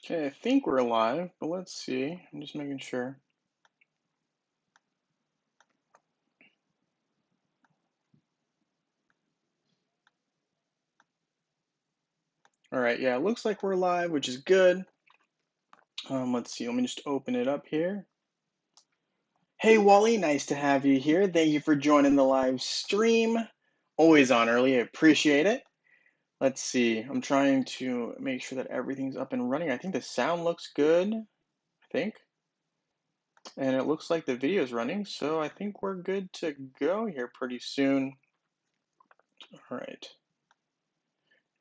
Okay, I think we're live, but let's see. I'm just making sure. All right, yeah, it looks like we're live, which is good. Let's see. Let me just open it up here. Hey, Wally, nice to have you here. Thank you for joining the live stream. Always on early. I appreciate it. Let's see. I'm trying to make sure that everything's up and running. I think the sound looks good. I think. And it looks like the video is running, so I think we're good to go here pretty soon. All right.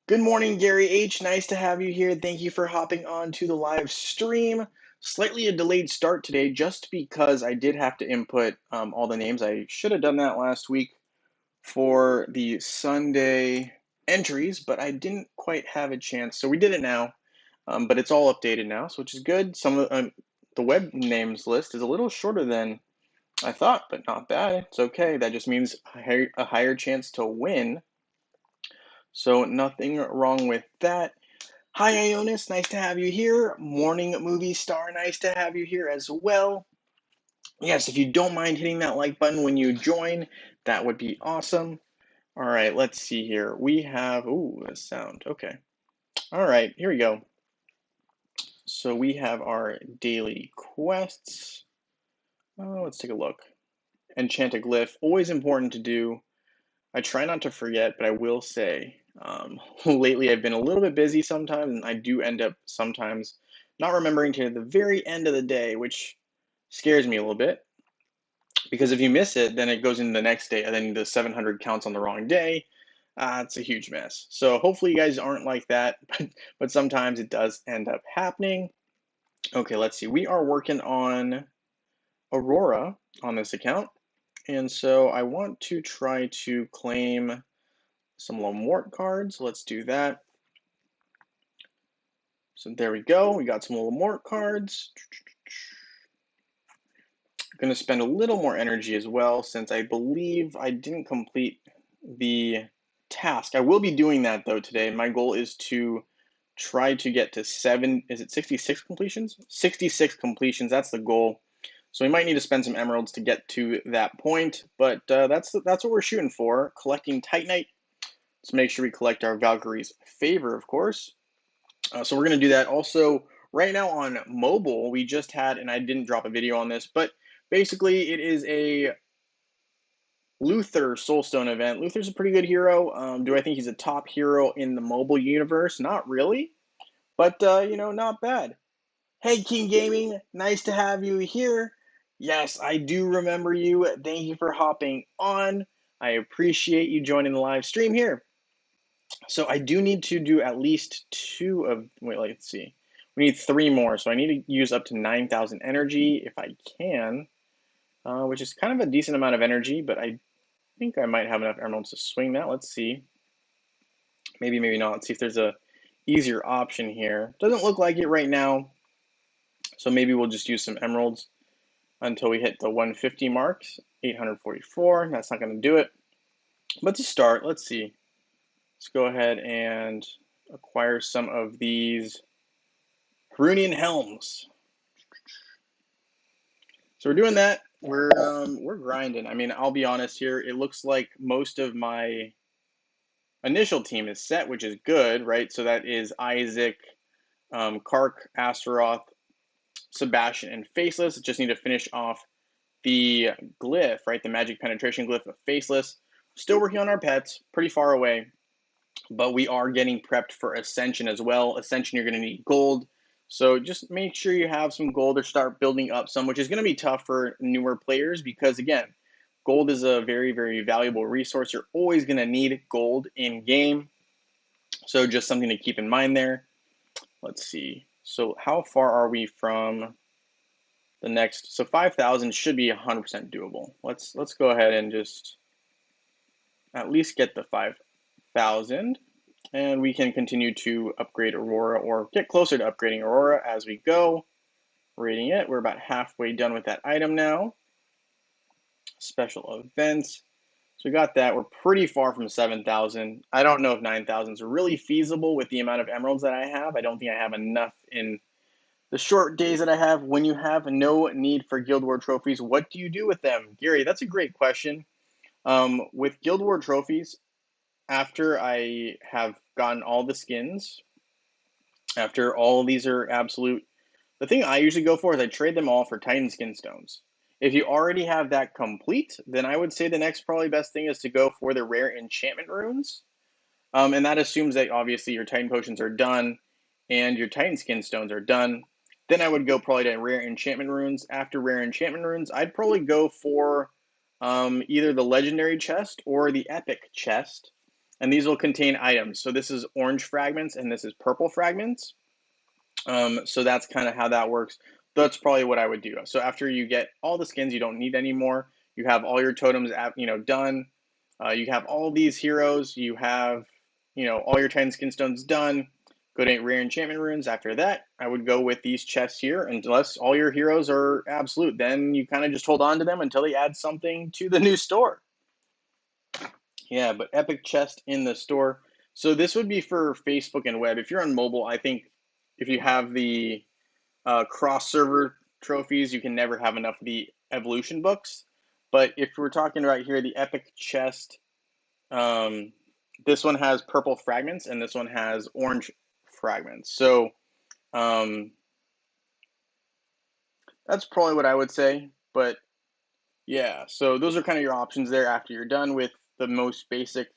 Good morning, Gary H. Nice to have you here. Thank you for hopping on to the live stream. Slightly a delayed start today just because I did have to input all the names. I should have done that last week for the Sunday entries, but I didn't quite have a chance. So we did it now, but it's all updated now, so which is good. Some of the web names list is a little shorter than I thought, but not bad. It's okay. That just means a higher chance to win. So nothing wrong with that. Hi, Ionis. Nice to have you here. Morning movie star. Nice to have you here as well. Yes, if you don't mind hitting that like button when you join, that would be awesome. All right, let's see here. We have, ooh, the sound. Okay. All right, here we go. So we have our daily quests. Let's take a look. Enchanted Glyph, always important to do. I try not to forget, but I will say, lately I've been a little bit busy sometimes, and I do end up sometimes not remembering to the very end of the day, which scares me a little bit. Because if you miss it, then it goes into the next day, and then the 700 counts on the wrong day. It's a huge mess. So hopefully you guys aren't like that, but sometimes it does end up happening. Okay, let's see. We are working on Aurora on this account. And so I want to try to claim some Lamort cards. Let's do that. So there we go. We got some Lamort cards. I'm going to spend a little more energy as well since I believe I didn't complete the task. I will be doing that though today. My goal is to try to get to 66 completions? 66 completions, that's the goal. So we might need to spend some emeralds to get to that point, but that's what we're shooting for, collecting Titanite. Let's make sure we collect our Valkyrie's favor, of course. So we're going to do that. Also, right now on mobile, we just had, and I didn't drop a video on this, but basically it is a Luther Soulstone event. Luther's a pretty good hero. Do I think he's a top hero in the mobile universe? Not really, but not bad. Hey, King Gaming, nice to have you here. Yes, I do remember you. Thank you for hopping on. I appreciate you joining the live stream here. So I do need to do at least let's see. We need 3 more, so I need to use up to 9,000 energy if I can, which is kind of a decent amount of energy, but I think I might have enough emeralds to swing that. Let's see. Maybe, maybe not. Let's see if there's a easier option here. Doesn't look like it right now, so maybe we'll just use some emeralds until we hit the 150 marks. 844, that's not going to do it. But to start, let's see. Let's go ahead and acquire some of these Harunian helms. So we're doing that. We're grinding. I mean, I'll be honest here. It looks like most of my initial team is set, which is good, right? So that is Isaac, Kark, Astaroth, Sebastian, and Faceless. Just need to finish off the glyph, right? The magic penetration glyph of Faceless. Still working on our pets, pretty far away, but we are getting prepped for Ascension as well. Ascension, you're going to need gold. So just make sure you have some gold or start building up some, which is going to be tough for newer players because, again, gold is a very, very valuable resource. You're always going to need gold in game. So just something to keep in mind there. Let's see. So how far are we from the next? So 5,000 should be 100% doable. Let's go ahead and just at least get the 5,000. And we can continue to upgrade Aurora or get closer to upgrading Aurora as we go. Rating it. We're about halfway done with that item now. Special events. So we got that. We're pretty far from 7,000. I don't know if 9,000 is really feasible with the amount of emeralds that I have. I don't think I have enough in The short days that I have, when you have no need for Guild War trophies, what do you do with them? Gary, that's a great question. With Guild War trophies, after I have gotten all the skins, after all these are absolute, the thing I usually go for is I trade them all for Titan Skin Stones. If you already have that complete, then I would say the next probably best thing is to go for the rare enchantment runes. And that assumes that obviously your Titan potions are done and your Titan skin stones are done. Then I would go probably to rare enchantment runes. After rare enchantment runes, I'd probably go for either the legendary chest or the epic chest. And these will contain items. So this is orange fragments and this is purple fragments. So that's kind of how that works. That's probably what I would do. So after you get all the skins you don't need anymore, you have all your totems, done. You have all these heroes. You have, all your Titan skin stones done. Go to rare enchantment runes. After that, I would go with these chests here, unless all your heroes are absolute. Then you kind of just hold on to them until they add something to the new store. Yeah, but epic chest in the store. So this would be for Facebook and web. If you're on mobile, I think if you have the cross server trophies, you can never have enough of the evolution books. But if we're talking about here, the epic chest, um, this one has purple fragments and this one has orange fragments. So that's probably what I would say. But yeah, so those are kind of your options there after you're done with the most basic,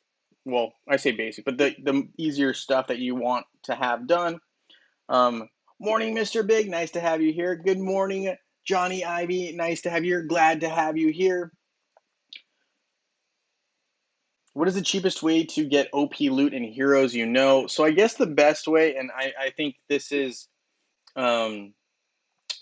well, I say basic, but the easier stuff that you want to have done. Morning, Mr. Big. Nice to have you here. Good morning, Johnny Ivy. Nice to have you here. Glad to have you here. What is the cheapest way to get OP loot and heroes you know? So I guess the best way, and I think this is, I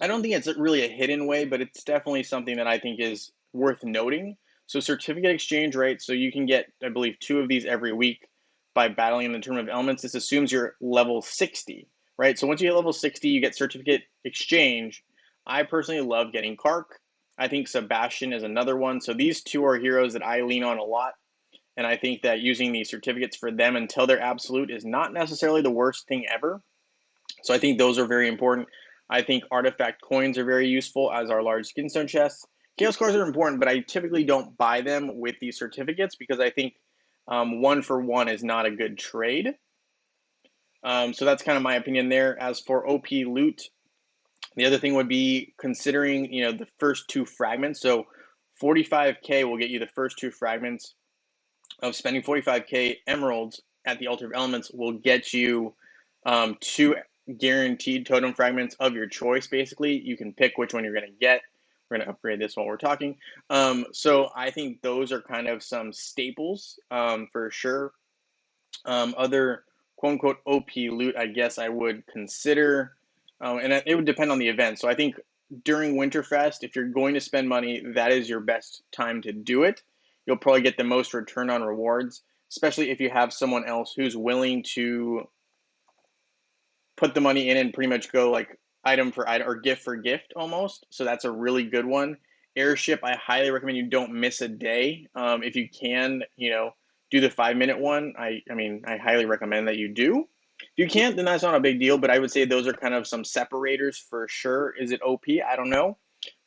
don't think it's really a hidden way, but it's definitely something that I think is worth noting. So certificate exchange, right? So you can get, I believe, 2 of these every week by battling in the Tournament of Elements. This assumes you're level 60, right? So once you get level 60, you get certificate exchange. I personally love getting Kark. I think Sebastian is another one. So these 2 are heroes that I lean on a lot. And I think that using these certificates for them until they're absolute is not necessarily the worst thing ever. So I think those are very important. I think artifact coins are very useful, as are large skinstone chests. Chaos cards are important, but I typically don't buy them with these certificates because I think 1-for-1 is not a good trade. So that's kind of my opinion there. As for OP loot, the other thing would be considering the first 2 fragments. So 45k will get you the first 2 fragments of spending 45k emeralds at the Altar of Elements will get you 2 guaranteed totem fragments of your choice. Basically, you can pick which one you're going to get. We're going to upgrade this while we're talking. So I think those are kind of some staples for sure. Other quote unquote OP loot, I guess I would consider, and it would depend on the event. So I think during Winterfest, if you're going to spend money, that is your best time to do it. You'll probably get the most return on rewards, especially if you have someone else who's willing to put the money in and pretty much go like item for item or gift for gift almost. So that's a really good one. Airship, I highly recommend you don't miss a day. If you can, do the 5-minute one. I highly recommend that you do. If you can't, then that's not a big deal. But I would say those are kind of some separators for sure. Is it OP? I don't know,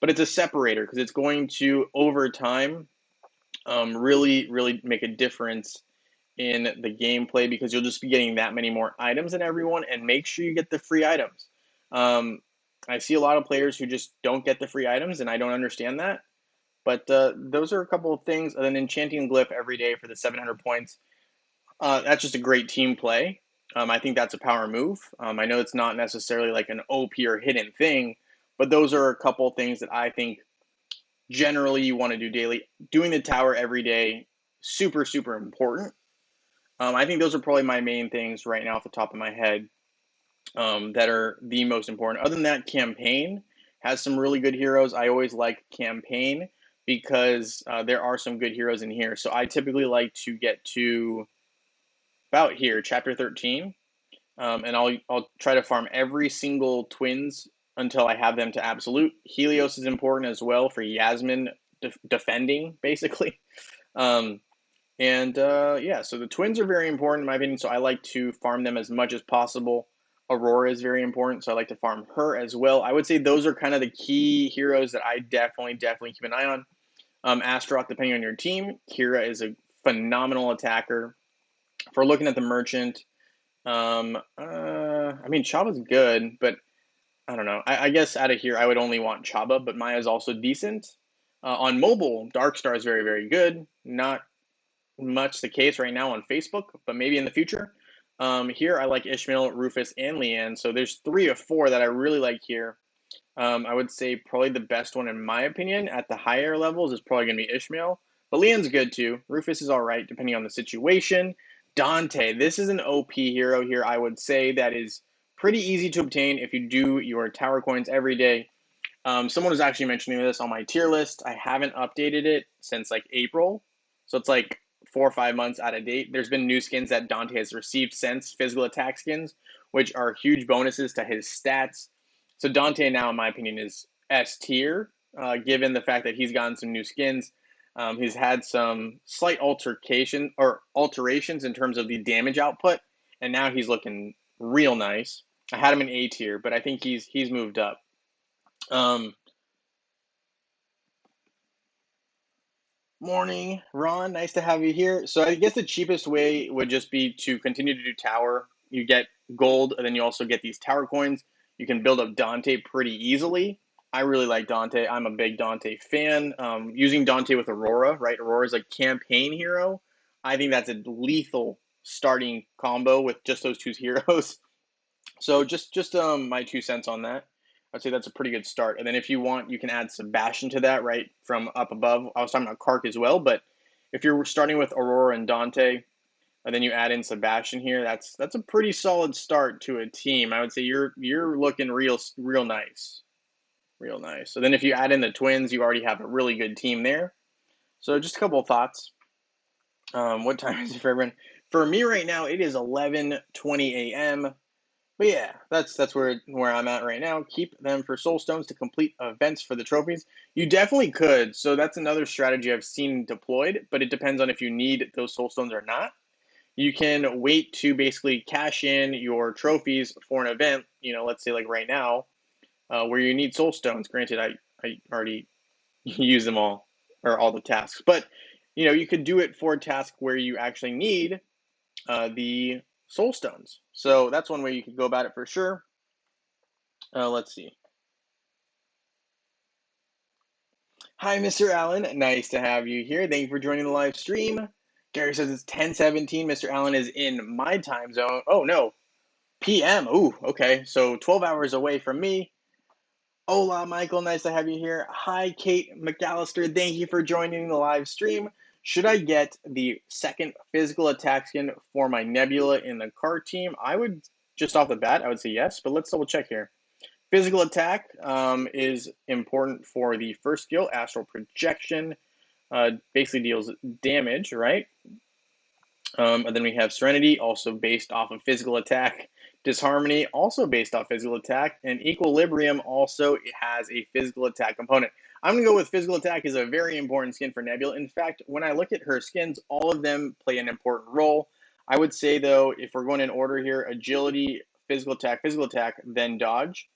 but it's a separator because it's going to over time really, really make a difference in the gameplay because you'll just be getting that many more items than everyone, and make sure you get the free items. I see a lot of players who just don't get the free items, and I don't understand that. But those are a couple of things. And then Enchanting Glyph every day for the 700 points. That's just a great team play. I think that's a power move. I know it's not necessarily like an OP or hidden thing, but those are a couple of things that I think generally you want to do daily. Doing the tower every day, super, super important. I think those are probably my main things right now off the top of my head that are the most important. Other than that, campaign has some really good heroes. I always like campaign because there are some good heroes in here. So I typically like to get to about here, chapter 13, and I'll try to farm every single twins until I have them to absolute. Helios is important as well for Yasmin defending, basically. Yeah, so the twins are very important in my opinion, so I like to farm them as much as possible. Aurora is very important, so I like to farm her as well. I would say those are kind of the key heroes that I definitely keep an eye on. Astaroth, depending on your team. Kira is a phenomenal attacker. If we're looking at the merchant, I mean, Chaba's good, but I don't know. I guess out of here, I would only want Chaba, but Maya's also decent. On mobile, Darkstar is very good. Not much the case right now on Facebook, but maybe in the future. Here, I like Ishmael, Rufus, and Leanne. So there's 3 or 4 that I really like here. I would say probably the best one, in my opinion, at the higher levels is probably going to be Ishmael. But Leanne's good too. Rufus is all right, depending on the situation. Dante, this is an OP hero here, I would say, that is pretty easy to obtain if you do your tower coins every day. Someone was actually mentioning this on my tier list. I haven't updated it since like April. So it's like 4 or 5 months out of date. There's been new skins that Dante has received since physical attack skins, which are huge bonuses to his stats. So Dante now, in my opinion, is S tier, given the fact that he's gotten some new skins. He's had some slight alterations in terms of the damage output, and now he's looking real nice. I had him in A tier, but I think he's moved up. Morning, Ron. Nice to have you here. So I guess the cheapest way would just be to continue to do tower. You get gold, and then you also get these tower coins. You can build up Dante pretty easily. I really like Dante. I'm a big Dante fan. Using Dante with Aurora, right? Aurora is a campaign hero. I think that's a lethal starting combo with just those 2 heroes. So just my 2 cents on that. I'd say that's a pretty good start. And then if you want, you can add Sebastian to that, right, from up above. I was talking about Kark as well, but if you're starting with Aurora and Dante, and then you add in Sebastian here, that's a pretty solid start to a team. I would say you're looking real nice, real nice. So then if you add in the twins, you already have a really good team there. So just a couple of thoughts. What time is it for everyone? For me right now, it is 11:20 a.m. But yeah, that's where I'm at right now. Keep them for soul stones to complete events for the trophies. You definitely could. So that's another strategy I've seen deployed, but it depends on if you need those soul stones or not. You can wait to basically cash in your trophies for an event. Let's say like right now, where you need soul stones. Granted, I already use them all or all the tasks, but you could do it for a task where you actually need the soul stones. So that's one way you could go about it for sure. Let's see. Hi, Mr. Allen. Nice to have you here. Thank you for joining the live stream. Gary says it's 10:17. Mr. Allen is in my time zone. Oh, no. PM. Ooh, okay. So 12 hours away from me. Hola, Michael. Nice to have you here. Hi, Kate McAllister. Thank you for joining the live stream. Should I get the second physical attack skin for my Nebula in the car team? I would, just off the bat, I would say yes, but let's double check here. Physical attack is important for the first skill, Astral Projection. Basically deals damage, right? And then we have Serenity, also based off of physical attack. Disharmony, also based off physical attack. And Equilibrium also has a physical attack component. I'm going to go with physical attack is a very important skin for Nebula. In fact, when I look at her skins, all of them play an important role. I would say, though, if we're going in order here, Agility, physical attack, then Dodge.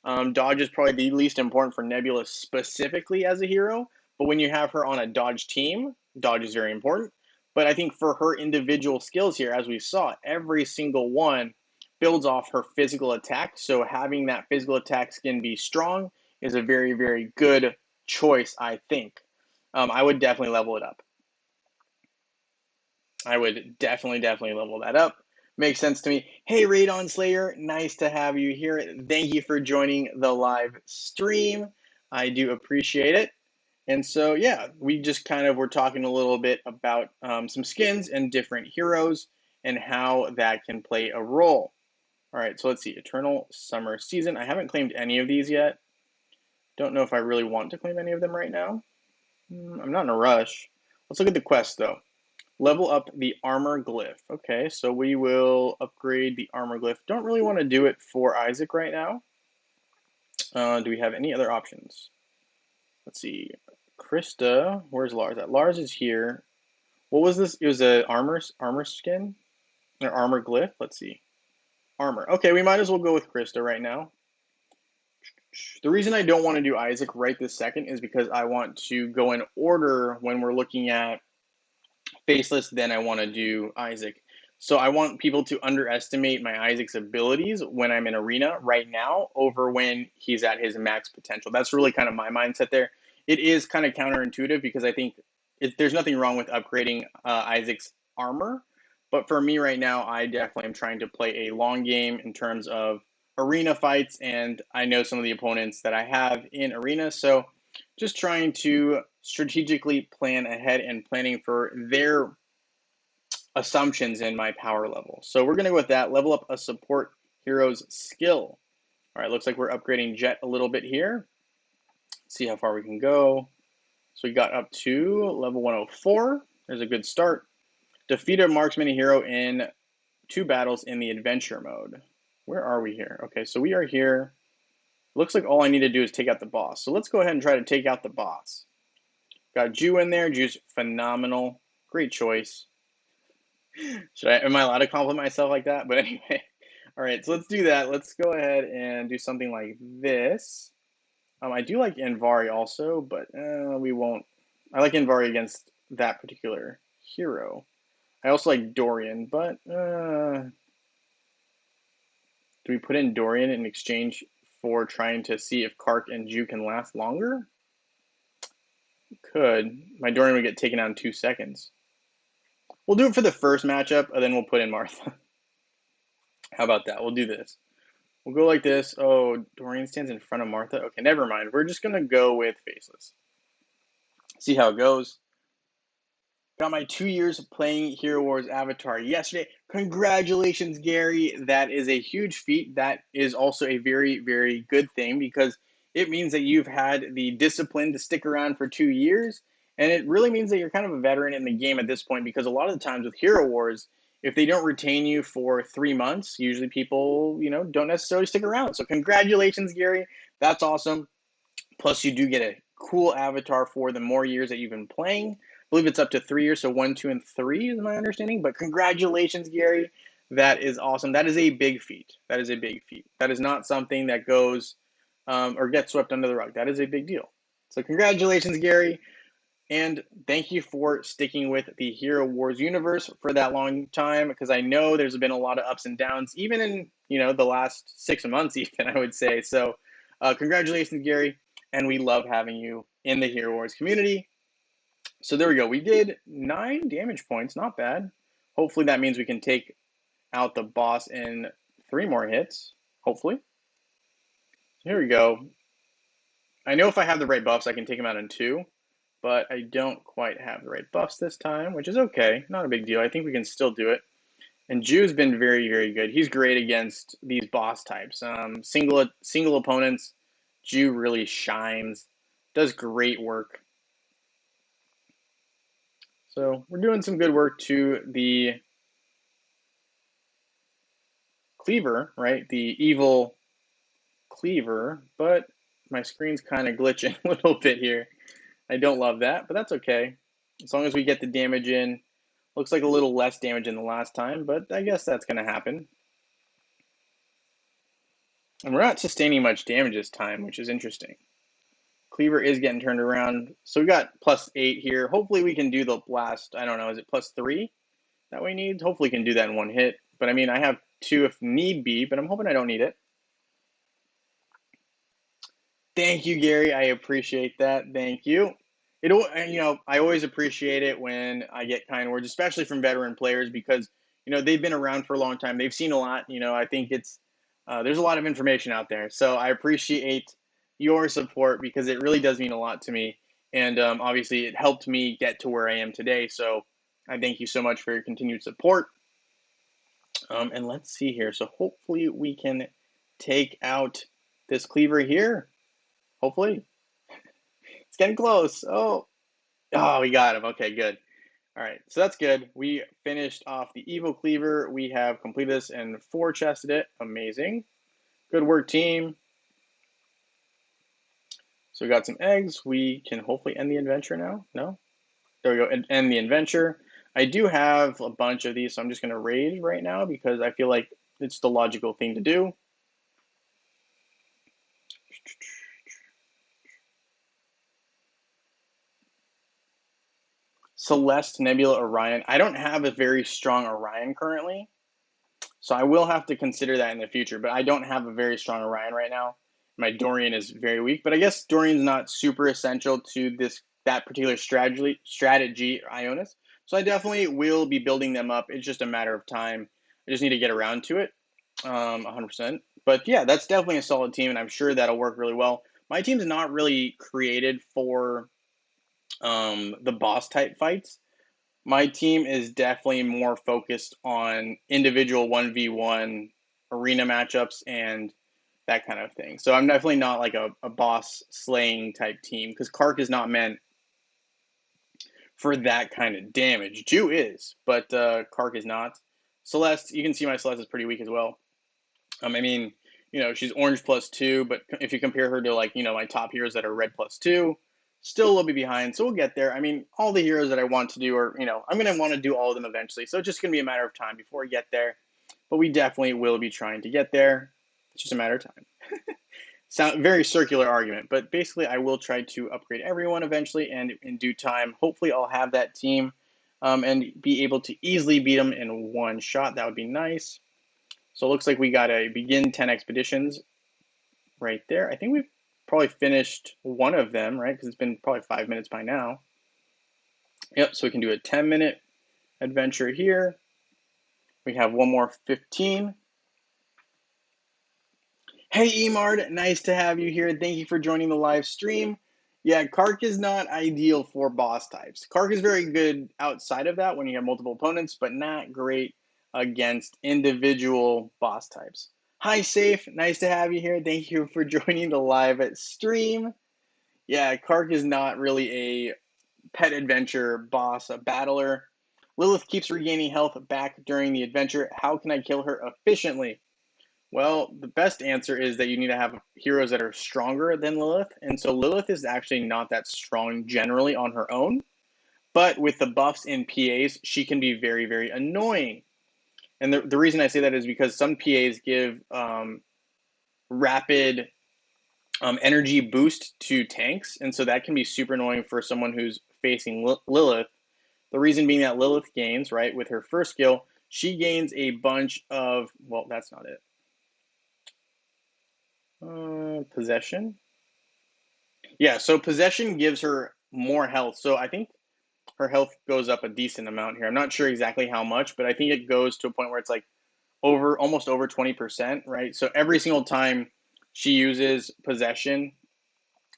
Dodge is probably the least important for Nebula specifically as a hero, but when you have her on a Dodge team, Dodge is very important. But I think for her individual skills here, as we saw, every single one builds off her physical attack. So having that physical attack skin be strong is a very good choice, I think. I would definitely level it up. I would definitely level that up. Makes sense to me. Hey, Radon Slayer, nice to have you here. Thank you for joining the live stream. I do appreciate it. And so, yeah, we just kind of were talking a little bit about some skins and different heroes and how that can play a role. All right, so let's see. Eternal Summer Season. I haven't claimed any of these yet. Don't know if I really want to claim any of them right now. I'm not in a rush. Let's look at the quest, though. Level up the armor glyph. Okay, so we will upgrade the armor glyph. Don't really want to do it for Isaac right now. Do we have any other options? Let's see. Krista, where's Lars at? Lars is here. What was this? It was a armor skin? Or armor glyph? Let's see. armor. Okay, we might as well go with Krista right now. The reason I don't want to do Isaac right this second is because I want to go in order when we're looking at Faceless, then I want to do Isaac. So I want people to underestimate my Isaac's abilities when I'm in Arena right now over when he's at his max potential. That's really kind of my mindset there. It is kind of counterintuitive because I think there's nothing wrong with upgrading Isaac's armor. But for me right now, I definitely am trying to play a long game in terms of arena fights. And I know some of the opponents that I have in Arena. So just trying to strategically plan ahead and planning for their assumptions in my power level. So we're going to go with that. Level up a support hero's skill. All right, looks like we're upgrading Jet a little bit here. See how far we can go. So we got up to level 104. There's a good start. Defeat a marksman hero in 2 battles in the adventure mode. Where are we here? Okay, so we are here. Looks like all I need to do is take out the boss. So let's go ahead and try to take out the boss. Got Ju in there. Ju's phenomenal. Great choice. Am I allowed to compliment myself like that? But anyway, all right, so let's do that. Let's go ahead and do something like this. I do like Envari also, but we won't. I like Envari against that particular hero. I also like Dorian, but do we put in Dorian in exchange for trying to see if Kark and Ju can last longer? Could. My Dorian would get taken out in 2 seconds. We'll do it for the first matchup, and then we'll put in Martha. How about that? We'll do this. We'll go like this. Oh, Dorian stands in front of Martha. Okay, never mind. We're just going to go with Faceless. See how it goes. Got my 2 years of playing Hero Wars Avatar yesterday. Congratulations, Gary. That is a huge feat. That is also a very, very good thing because it means that you've had the discipline to stick around for 2 years. And it really means that you're kind of a veteran in the game at this point because a lot of the times with Hero Wars, if they don't retain you for 3 months, usually people, don't necessarily stick around. So congratulations, Gary. That's awesome. Plus, you do get a cool avatar for the more years that you've been playing. I believe it's up to 3 years, so 1, 2, and 3 is my understanding. But congratulations, Gary. That is awesome. That is a big feat. That is a big feat. That is not something that goes or gets swept under the rug. That is a big deal. So congratulations, Gary. And thank you for sticking with the Hero Wars universe for that long time, because I know there's been a lot of ups and downs, even in, the last 6 months, even, I would say. So congratulations, Gary. And we love having you in the Hero Wars community. So there we go. We did 9 damage points. Not bad. Hopefully that means we can take out the boss in 3 more hits. Hopefully. Here we go. I know if I have the right buffs, I can take him out in 2. But I don't quite have the right buffs this time, which is okay. Not a big deal. I think we can still do it. And Ju's been very, very good. He's great against these boss types. Single opponents, Ju really shines. Does great work. So we're doing some good work to the Cleaver, right? The evil Cleaver. But my screen's kind of glitching a little bit here. I don't love that, but that's okay. As long as we get the damage in. Looks like a little less damage than the last time, but I guess that's going to happen. And we're not sustaining much damage this time, which is interesting. Cleaver is getting turned around. So we got +8 here. Hopefully we can do the blast. I don't know, is it +3 that we need? Hopefully we can do that in 1 hit. But I mean, I have 2 if need be, but I'm hoping I don't need it. Thank you, Gary. I appreciate that. Thank you. I always appreciate it when I get kind words, especially from veteran players, because they've been around for a long time. They've seen a lot. I think there's a lot of information out there. So I appreciate your support because it really does mean a lot to me, and obviously it helped me get to where I am today. So I thank you so much for your continued support. And let's see here. So hopefully we can take out this Cleaver here. Hopefully. It's getting close. Oh, we got him. Okay, good. All right, so that's good. We finished off the Evil Cleaver. We have completed this and 4-chested it. Amazing. Good work, team. So we got some eggs. We can hopefully end the adventure now. No? There we go. End the adventure. I do have a bunch of these, so I'm just going to raid right now because I feel like It's the logical thing to do. Celeste, Nebula, Orion. I don't have a very strong Orion currently, so I will have to consider that in the future, but I don't have a very strong Orion right now. My Dorian is very weak, but I guess Dorian's not super essential to that particular strategy Ionis. So I definitely will be building them up. It's just a matter of time. I just need to get around to it, 100%. But yeah, that's definitely a solid team, and I'm sure that'll work really well. My team's not really created for the boss type fights. My team is definitely more focused on individual 1v1 arena matchups and that kind of thing. So I'm definitely not like a boss slaying type team because Kark is not meant for that kind of damage. Ju is, but Kark is not. Celeste, you can see my Celeste is pretty weak as well. I mean, she's orange +2, but if you compare her to like, my top heroes that are red +2, still a little bit behind. So we'll get there. I mean, all the heroes that I want to do are, I'm going to want to do all of them eventually. So it's just going to be a matter of time before we get there. But we definitely will be trying to get there. It's just a matter of time. Very circular argument, but basically I will try to upgrade everyone eventually, and in due time, hopefully I'll have that team and be able to easily beat them in one shot. That would be nice. So it looks like we got a begin 10 expeditions right there. I think we've probably finished one of them, right? Because it's been probably 5 minutes by now. Yep, so we can do a 10-minute adventure here. We have one more 15. Hey, Emard, nice to have you here. Thank you for joining the live stream. Yeah, Kark is not ideal for boss types. Kark is very good outside of that when you have multiple opponents, but not great against individual boss types. Hi, Safe. Nice to have you here. Thank you for joining the live stream. Yeah, Kark is not really a pet adventure boss, a battler. Lilith keeps regaining health back during the adventure. How can I kill her efficiently? Well, the best answer is that you need to have heroes that are stronger than Lilith. And so Lilith is actually not that strong generally on her own. But with the buffs in PAs, she can be very, very annoying. And the reason I say that is because some PAs give rapid energy boost to tanks. And so that can be super annoying for someone who's facing Lilith. The reason being that Lilith gains, right, with her first skill, she gains a bunch of, well, that's not it. Possession. Yeah, so possession gives her more health. So I think her health goes up a decent amount here. I'm not sure exactly how much, but I think it goes to a point where it's like almost over 20%, right? So every single time she uses possession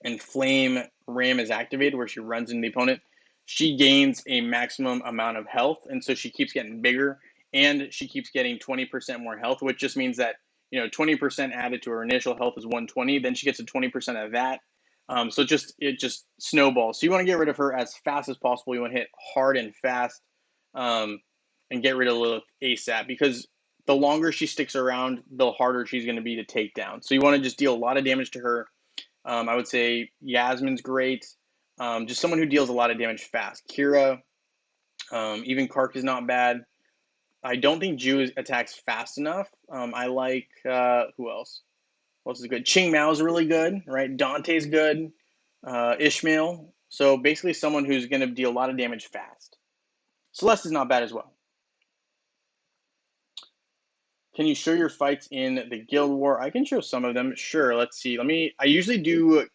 and flame ram is activated where she runs into the opponent, she gains a maximum amount of health. And so she keeps getting bigger and she keeps getting 20% more health, which just means that 20% added to her initial health is 120. Then she gets a 20% of that. So it just snowballs. So you want to get rid of her as fast as possible. You want to hit hard and fast, and get rid of Lilith ASAP, because the longer she sticks around, the harder she's going to be to take down. So you want to just deal a lot of damage to her. I would say Yasmin's great. Just someone who deals a lot of damage fast. Kira, even Kark is not bad. I don't think Ju attacks fast enough. I like, who else? What else is good? Ching Mao's really good, right? Dante's good. Ishmael. So basically someone who's going to deal a lot of damage fast. Celeste is not bad as well. Can you show your fights in the Guild War? I can show some of them. Sure, let's see. I usually do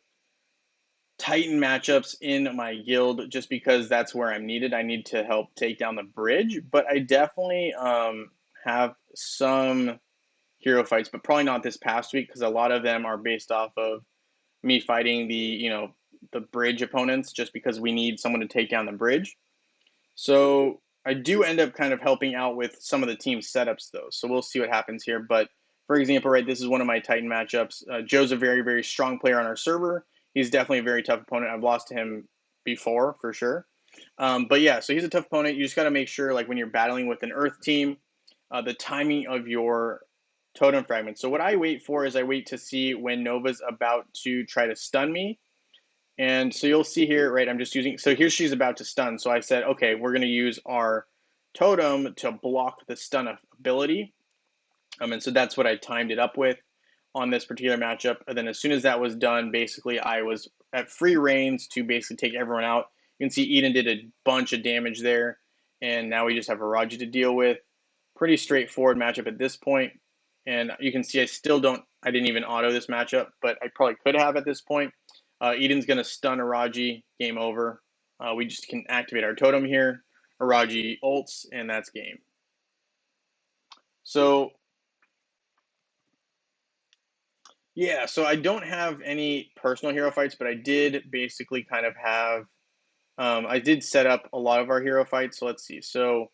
Titan matchups in my guild just because that's where I'm needed. I need to help take down the bridge, but I definitely have some hero fights, but probably not this past week because a lot of them are based off of me fighting the bridge opponents just because we need someone to take down the bridge. So I do end up kind of helping out with some of the team setups though. So we'll see what happens here. But for example, right, this is one of my Titan matchups. Joe's a very, very strong player on our server. He's definitely a very tough opponent. I've lost to him before for sure. But yeah, so he's a tough opponent. You just got to make sure, like when you're battling with an Earth team, the timing of your totem fragments. So what I wait for is I wait to see when Nova's about to try to stun me. And so you'll see here, right, I'm just using, so here she's about to stun. So I said, okay, we're going to use our totem to block the stun ability. And so that's what I timed it up with on this particular matchup. And then as soon as that was done, basically I was at free reigns to basically take everyone out. You can see Eden did a bunch of damage there, and now we just have Araji to deal with. Pretty straightforward matchup at this point. And you can see I didn't even auto this matchup, but I probably could have at this point. Eden's going to stun Araji, game over. We just can activate our totem here. Araji ults, and that's game. So yeah, so I don't have any personal hero fights, but I did basically kind of have, I did set up a lot of our hero fights. So let's see. So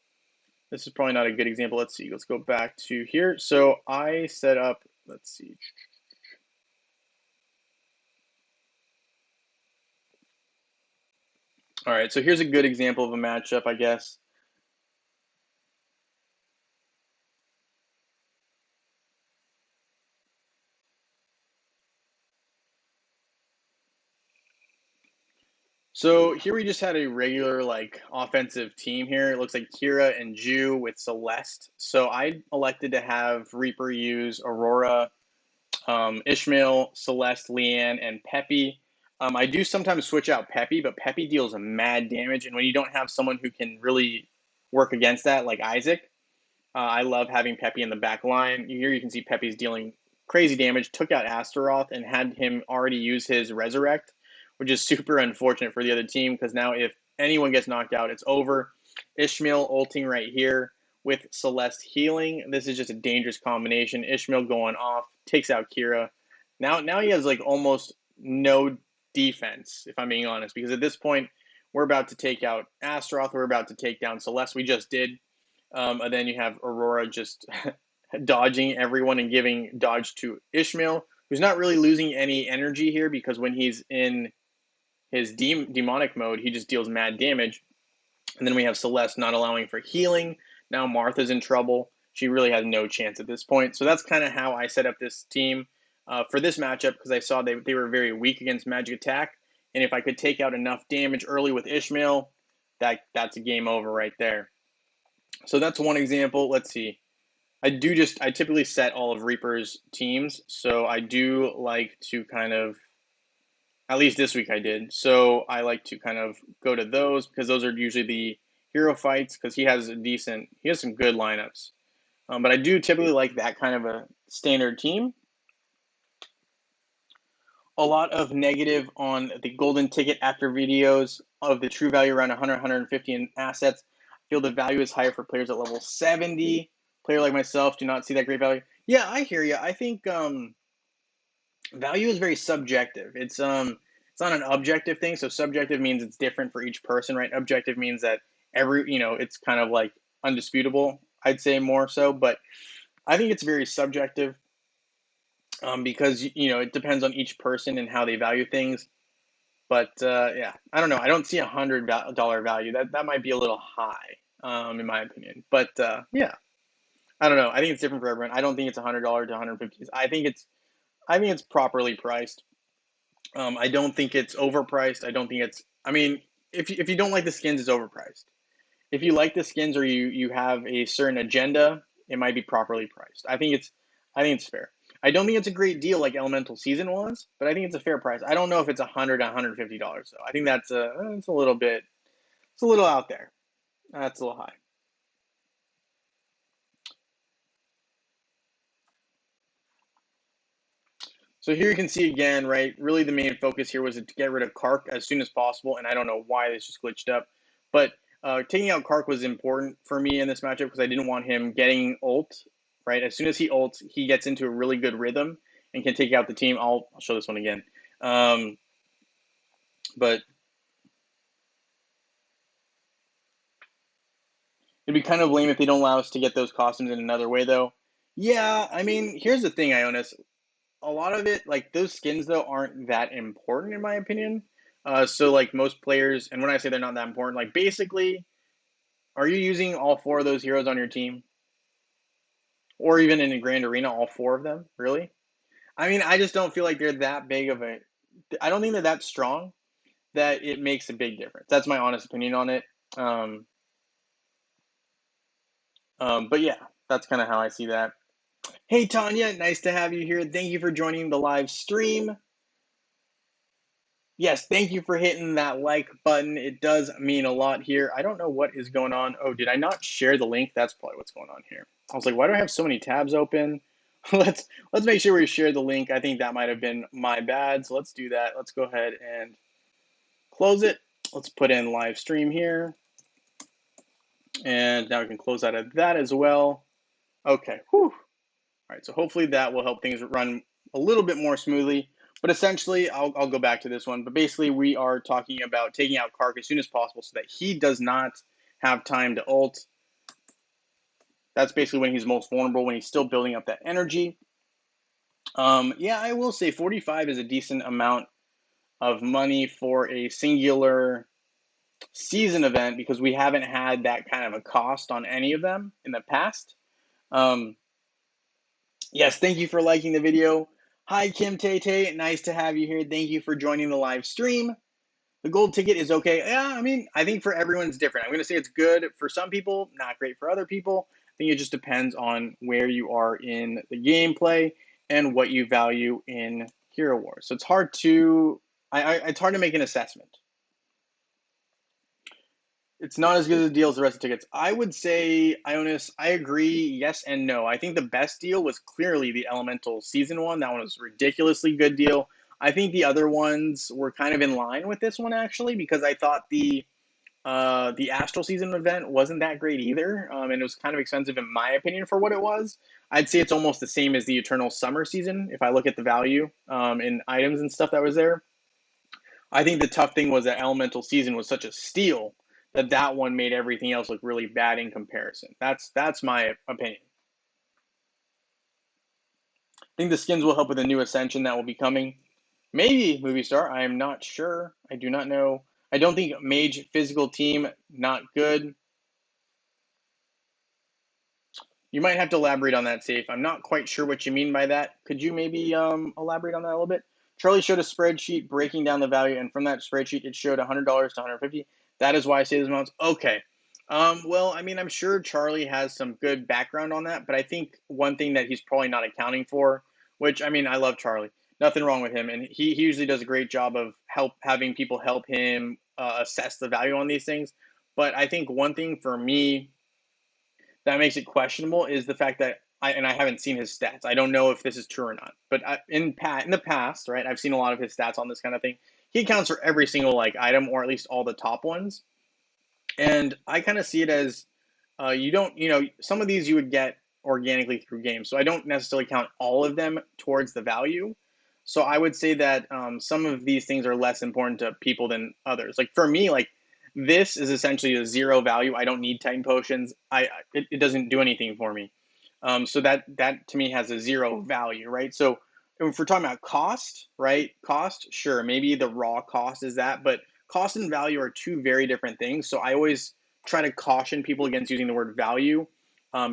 this is probably not a good example. Let's see. Let's go back to here. So I set up, let's see. All right, so here's a good example of a matchup, I guess. So here we just had a regular like offensive team here. It looks like Kira and Ju with Celeste. So I elected to have Reaper use Aurora, Ishmael, Celeste, Leanne, and Peppy. I do sometimes switch out Peppy, but Peppy deals mad damage, and when you don't have someone who can really work against that, like Isaac, I love having Peppy in the back line. Here you can see Peppy's dealing crazy damage, took out Astaroth, and had him already use his Resurrect, which is super unfortunate for the other team because now if anyone gets knocked out, it's over. Ishmael ulting right here with Celeste healing. This is just a dangerous combination. Ishmael going off, takes out Kira. Now he has like almost no defense, if I'm being honest, because at this point, we're about to take out Astaroth, we're about to take down Celeste. We just did. And then you have Aurora just dodging everyone and giving dodge to Ishmael, who's not really losing any energy here because when he's in his demonic mode, he just deals mad damage. And then we have Celeste not allowing for healing. Now Martha's in trouble. She really has no chance at this point. So that's kind of how I set up this team for this matchup because I saw they were very weak against magic attack. And if I could take out enough damage early with Ishmael, that's a game over right there. So that's one example. Let's see. I typically set all of Reaper's teams, so I do like to kind of, at least this week I did. So I like to kind of go to those because those are usually the hero fights because he has some good lineups. But I do typically like that kind of a standard team. A lot of negative on the golden ticket after videos of the true value around 100, 150 in assets. I feel the value is higher for players at level 70. Player like myself do not see that great value. Yeah, I hear you. I think value is very subjective. It's not an objective thing. So subjective means it's different for each person, right? Objective means that it's kind of like undisputable. I'd say more so, but I think it's very subjective because it depends on each person and how they value things. But yeah, I don't know. I don't see $100 value. That might be a little high, in my opinion. But yeah, I don't know. I think it's different for everyone. I don't think it's $100 to 150. I think it's properly priced. I don't think it's overpriced. I don't think it's. I mean, if you don't like the skins, it's overpriced. If you like the skins or you have a certain agenda, it might be properly priced. I think it's fair. I don't think it's a great deal like Elemental Season was, but I think it's a fair price. I don't know if it's $100 to $150 though. I think it's a little bit, it's a little out there. That's a little high. So here you can see again, right? Really, the main focus here was to get rid of Kark as soon as possible, and I don't know why this just glitched up, but taking out Kark was important for me in this matchup because I didn't want him getting ult. Right, as soon as he ults, he gets into a really good rhythm and can take out the team. I'll show this one again, but it'd be kind of lame if they don't allow us to get those costumes in another way, though. Yeah, I mean, here's the thing, Ionis. A lot of it, like those skins though, aren't that important in my opinion. So like most players, and when I say they're not that important, like basically, are you using all four of those heroes on your team, or even in a grand arena, all four of them? Really? I mean, I just don't feel like they're that big of a. I don't think they're that strong that it makes a big difference. That's my honest opinion on it. Um, but yeah, that's kind of how I see that. Hey, Tanya, nice to have you here. Thank you for joining the live stream. Yes, thank you for hitting that like button. It does mean a lot here. I don't know what is going on. Oh, did I not share the link? That's probably what's going on here. I was like, why do I have so many tabs open? let's make sure we share the link. I think that might have been my bad. So let's do that. Let's go ahead and close it. Let's put in live stream here. And now we can close out of that as well. Okay. Whew. All right, so hopefully that will help things run a little bit more smoothly. But essentially, I'll go back to this one. But basically, we are talking about taking out Kark as soon as possible so that he does not have time to ult. That's basically when he's most vulnerable, when he's still building up that energy. Yeah, I will say 45 is a decent amount of money for a singular season event because we haven't had that kind of a cost on any of them in the past. Um, Yes, thank you for liking the video. Hi, Kim Tay. Nice to have you here. Thank you for joining the live stream. The gold ticket is okay. Yeah, I mean, I think for everyone it's different. I'm going to say it's good for some people, not great for other people. I think it just depends on where you are in the gameplay and what you value in Hero Wars. So it's hard to, it's hard to make an assessment. It's not as good a deal as the rest of the tickets. I would say, Ionis, I agree, yes and no. I think the best deal was clearly the Elemental Season 1. That one was a ridiculously good deal. I think the other ones were kind of in line with this one, actually, because I thought the Astral Season event wasn't that great either, and it was kind of expensive in my opinion for what it was. I'd say it's almost the same as the Eternal Summer Season if I look at the value in items and stuff that was there. I think the tough thing was that Elemental Season was such a steal that that one made everything else look really bad in comparison. That's my opinion. I think the skins will help with the new Ascension that will be coming. Maybe Movie Star. I am not sure. I do not know. I don't think Mage physical team not good. You might have to elaborate on that, Safe. I'm not quite sure what you mean by that. Could you maybe elaborate on that a little bit? Charlie showed a spreadsheet breaking down the value, and from that spreadsheet, it showed $100 to 150. That is why I say those amounts. Okay. Well, I mean, I'm sure Charlie has some good background on that, but I think one thing that he's probably not accounting for, which I mean, I love Charlie, nothing wrong with him, and he usually does a great job of having people help him assess the value on these things. But I think one thing for me that makes it questionable is the fact that I haven't seen his stats. I don't know if this is true or not. But in the past, right, I've seen a lot of his stats on this kind of thing. He accounts for every single like item, or at least all the top ones. And I kind of see it as you don't, some of these you would get organically through games. So I don't necessarily count all of them towards the value. So I would say that some of these things are less important to people than others. Like for me, like this is essentially a zero value. I don't need Titan potions. It doesn't do anything for me. So that to me has a zero value, right? So if we're talking about cost, right? Cost, sure, maybe the raw cost is that, but cost and value are two very different things. So I always try to caution people against using the word value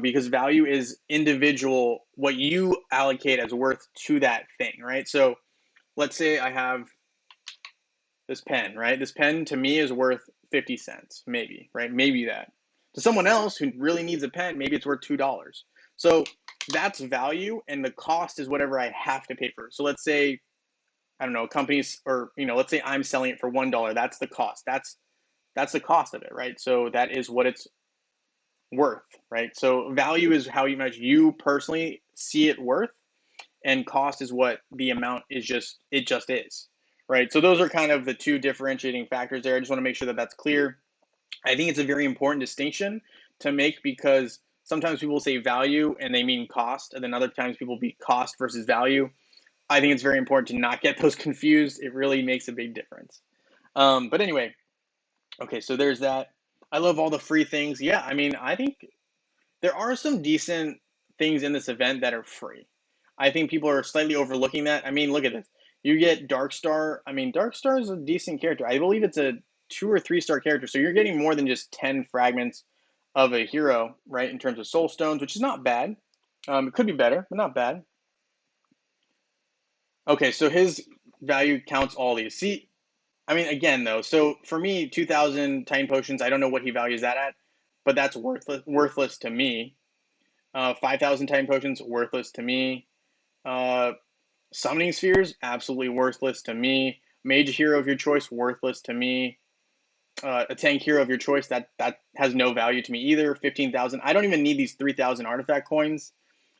because value is individual, what you allocate as worth to that thing, right? So let's say I have this pen, right? This pen to me is worth 50 cents, maybe, right? Maybe that. To someone else who really needs a pen, maybe it's worth $2. So that's value, and the cost is whatever I have to pay for it. So let's say, I don't know, companies, or let's say I'm selling it for $1. That's the cost. That's the cost of it, right? So that is what it's worth, right? So value is how much you personally see it worth, and cost is what the amount is it just is, right? So those are kind of the two differentiating factors there. I just want to make sure that that's clear. I think it's a very important distinction to make because sometimes people say value and they mean cost, and then other times people be cost versus value. I think it's very important to not get those confused. It really makes a big difference. But anyway, okay, so there's that. I love all the free things. Yeah, I mean, I think there are some decent things in this event that are free. I think people are slightly overlooking that. I mean, look at this. You get Darkstar. I mean, Darkstar is a decent character. I believe it's a 2 or 3 star character. So you're getting more than just 10 fragments of a hero, right, in terms of soul stones, which is not bad. It could be better, but not bad. Okay, so his value counts all these. See, I mean, again, though, so for me, 2,000 Titan Potions, I don't know what he values that at, but that's worthless to me. 5,000 Titan Potions, worthless to me. Summoning Spheres, absolutely worthless to me. Mage Hero of your choice, worthless to me. A tank hero of your choice, that has no value to me either. 15,000. I don't even need these 3,000 artifact coins.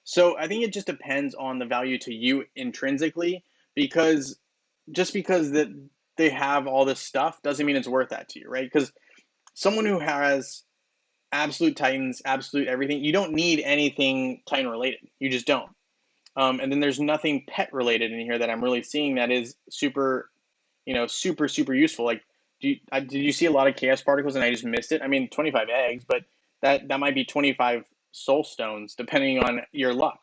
So I think it just depends on the value to you intrinsically, because just because that they have all this stuff doesn't mean it's worth that to you, right? Because someone who has absolute Titans, absolute everything, you don't need anything Titan related. You just don't. And then there's nothing pet related in here that I'm really seeing that is super, super useful. Like, did you see a lot of chaos particles and I just missed it? I mean, 25 eggs, but that might be 25 soul stones depending on your luck,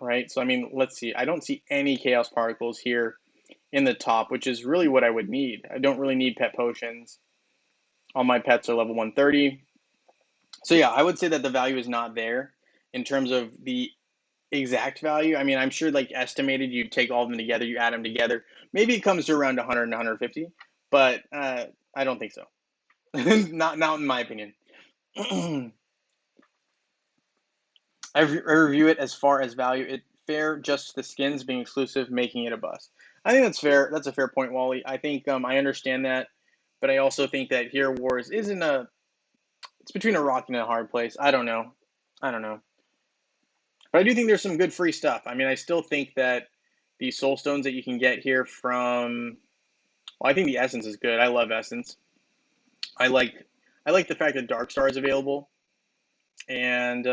right? So I mean, let's see. I don't see any chaos particles here in the top, which is really what I would need. I don't really need pet potions. All my pets are level 130. So yeah, I would say that the value is not there in terms of the exact value. I mean, I'm sure like estimated, you take all of them together, you add them together. Maybe it comes to around 100 and 150, but I don't think so. Not in my opinion. I review it as far as value. It fair, just the skins being exclusive, making it a bust. I think that's fair. That's a fair point, Wally. I think I understand that, but I also think that Hero Wars isn't a. It's between a rock and a hard place. I don't know. I don't know. But I do think there's some good free stuff. I mean, I still think that the soul stones that you can get here from, well, I think the essence is good. I love essence. I like I like the fact that Dark Star is available, and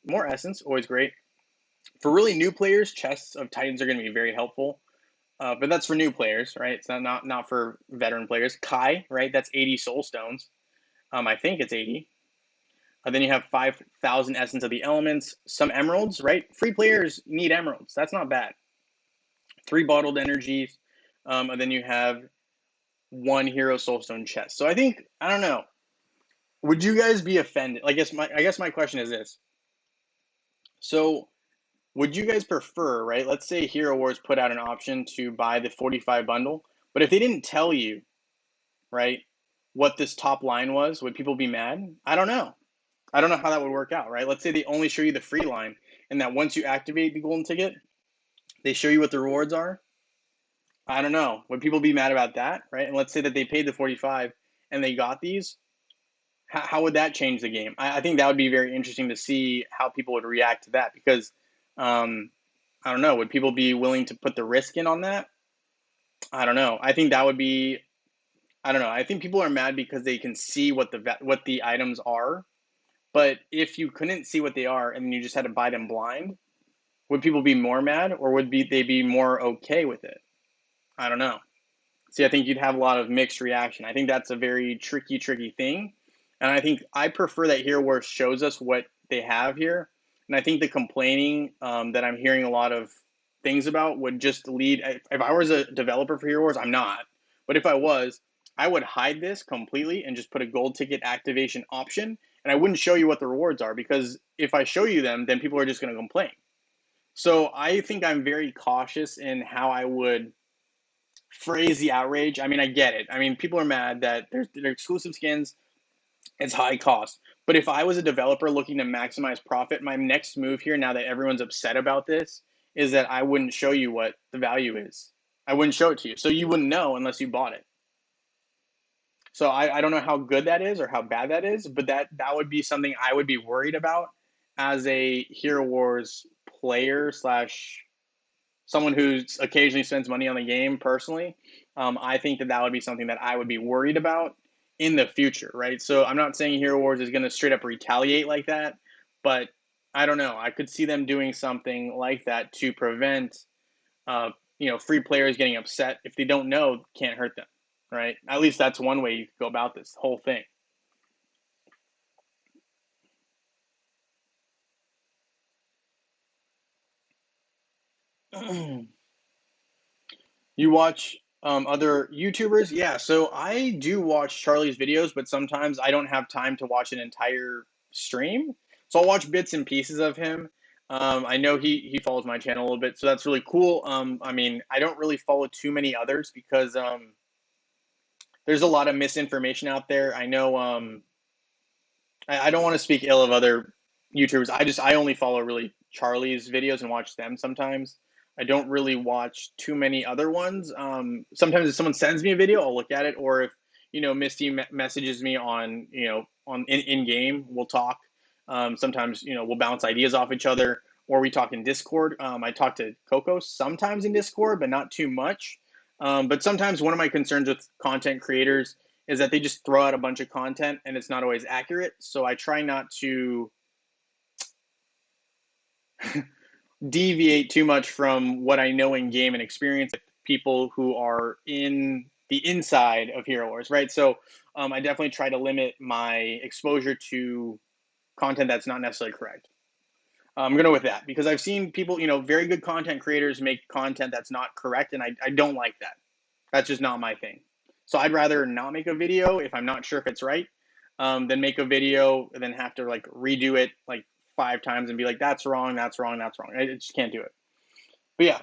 more essence, always great. For really new players, chests of Titans are going to be very helpful. But that's for new players, right? It's not for veteran players. Kai, right? That's 80 soul stones. I think it's 80. Then you have 5,000 essence of the elements, some emeralds, right? Free players need emeralds. That's not bad. 3 bottled energies, and then you have 1 hero soulstone chest. So I don't know. Would you guys be offended? I guess my question is this. So would you guys prefer, right? Let's say Hero Wars put out an option to buy the 45 bundle, but if they didn't tell you, right, what this top line was, would people be mad? I don't know. I don't know how that would work out, right? Let's say they only show you the free line, and that once you activate the golden ticket, they show you what the rewards are. I don't know. Would people be mad about that, right? And let's say that they paid the 45 and they got these. How would that change the game? I think that would be very interesting to see how people would react to that, because um, I don't know. Would people be willing to put the risk in on that? I don't know. I think that would be. I don't know. I think people are mad because they can see what the items are. But if you couldn't see what they are and you just had to buy them blind, would people be more mad, or they be more okay with it? I don't know. See, I think you'd have a lot of mixed reaction. I think that's a very tricky thing. And I think I prefer that Hero Wars shows us what they have here. And I think the complaining that I'm hearing a lot of things about would just lead. If I was a developer for Hero Wars, I'm not. But if I was, I would hide this completely and just put a gold ticket activation option. And I wouldn't show you what the rewards are, because if I show you them, then people are just going to complain. So I think I'm very cautious in how I would phrase the outrage. I mean, I get it. I mean, people are mad that they're exclusive skins. It's high cost. But if I was a developer looking to maximize profit, my next move here, now that everyone's upset about this, is that I wouldn't show you what the value is. I wouldn't show it to you. So you wouldn't know unless you bought it. So I don't know how good that is or how bad that is, but that would be something I would be worried about as a Hero Wars player slash someone who occasionally spends money on the game personally. I think that would be something that I would be worried about in the future, right? So I'm not saying Hero Wars is going to straight up retaliate like that, but I don't know. I could see them doing something like that to prevent, free players getting upset. If they don't know, can't hurt them, right? At least that's one way you could go about this whole thing. You watch other YouTubers? Yeah, so I do watch Charlie's videos, but sometimes I don't have time to watch an entire stream. So I'll watch bits and pieces of him. I know he follows my channel a little bit, so that's really cool. I mean, I don't really follow too many others because there's a lot of misinformation out there. I know I don't want to speak ill of other YouTubers. I only follow really Charlie's videos and watch them sometimes. I don't really watch too many other ones. Sometimes if someone sends me a video, I'll look at it, or if Misty messages me on on in game, we'll talk. Sometimes we'll bounce ideas off each other, or we talk in Discord. I talk to Coco sometimes in Discord, but not too much. But sometimes one of my concerns with content creators is that they just throw out a bunch of content and it's not always accurate. So I try not to deviate too much from what I know in game and experience with people who are in the inside of Hero Wars, right? So I definitely try to limit my exposure to content that's not necessarily correct. I'm going to go with that because I've seen people, very good content creators make content that's not correct, and I don't like that. That's just not my thing. So I'd rather not make a video if I'm not sure if it's right, than make a video and then have to like redo it like 5 times and be like, that's wrong, that's wrong, that's wrong. I just can't do it. But yeah,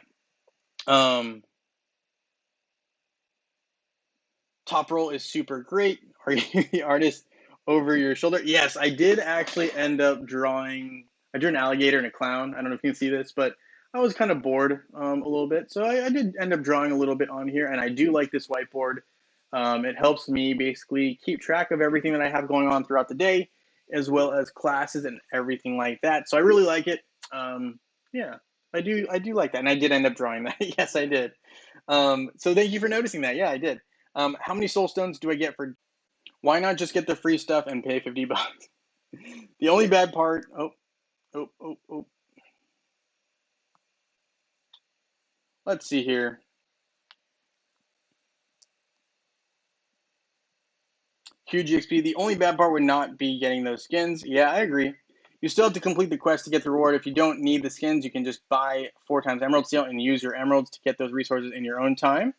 top roll is super great. Are you the artist over your shoulder? Yes, I did actually end up drawing. I drew an alligator and a clown. I don't know if you can see this, but I was kind of bored a little bit, so I did end up drawing a little bit on here, and I do like this whiteboard. It helps me basically keep track of everything that I have going on throughout the day, as well as classes and everything like that. So I really like it. Yeah, I do like that, and I did end up drawing that. Yes, I did. So thank you for noticing that. Yeah, I did. How many soul stones do I get for? Why not just get the free stuff and pay $50? The only bad part. Oh, oh, oh, oh. Let's see here. Huge XP. The only bad part would not be getting those skins. Yeah, I agree. You still have to complete the quest to get the reward. If you don't need the skins, you can just buy 4 times Emerald Seal and use your emeralds to get those resources in your own time.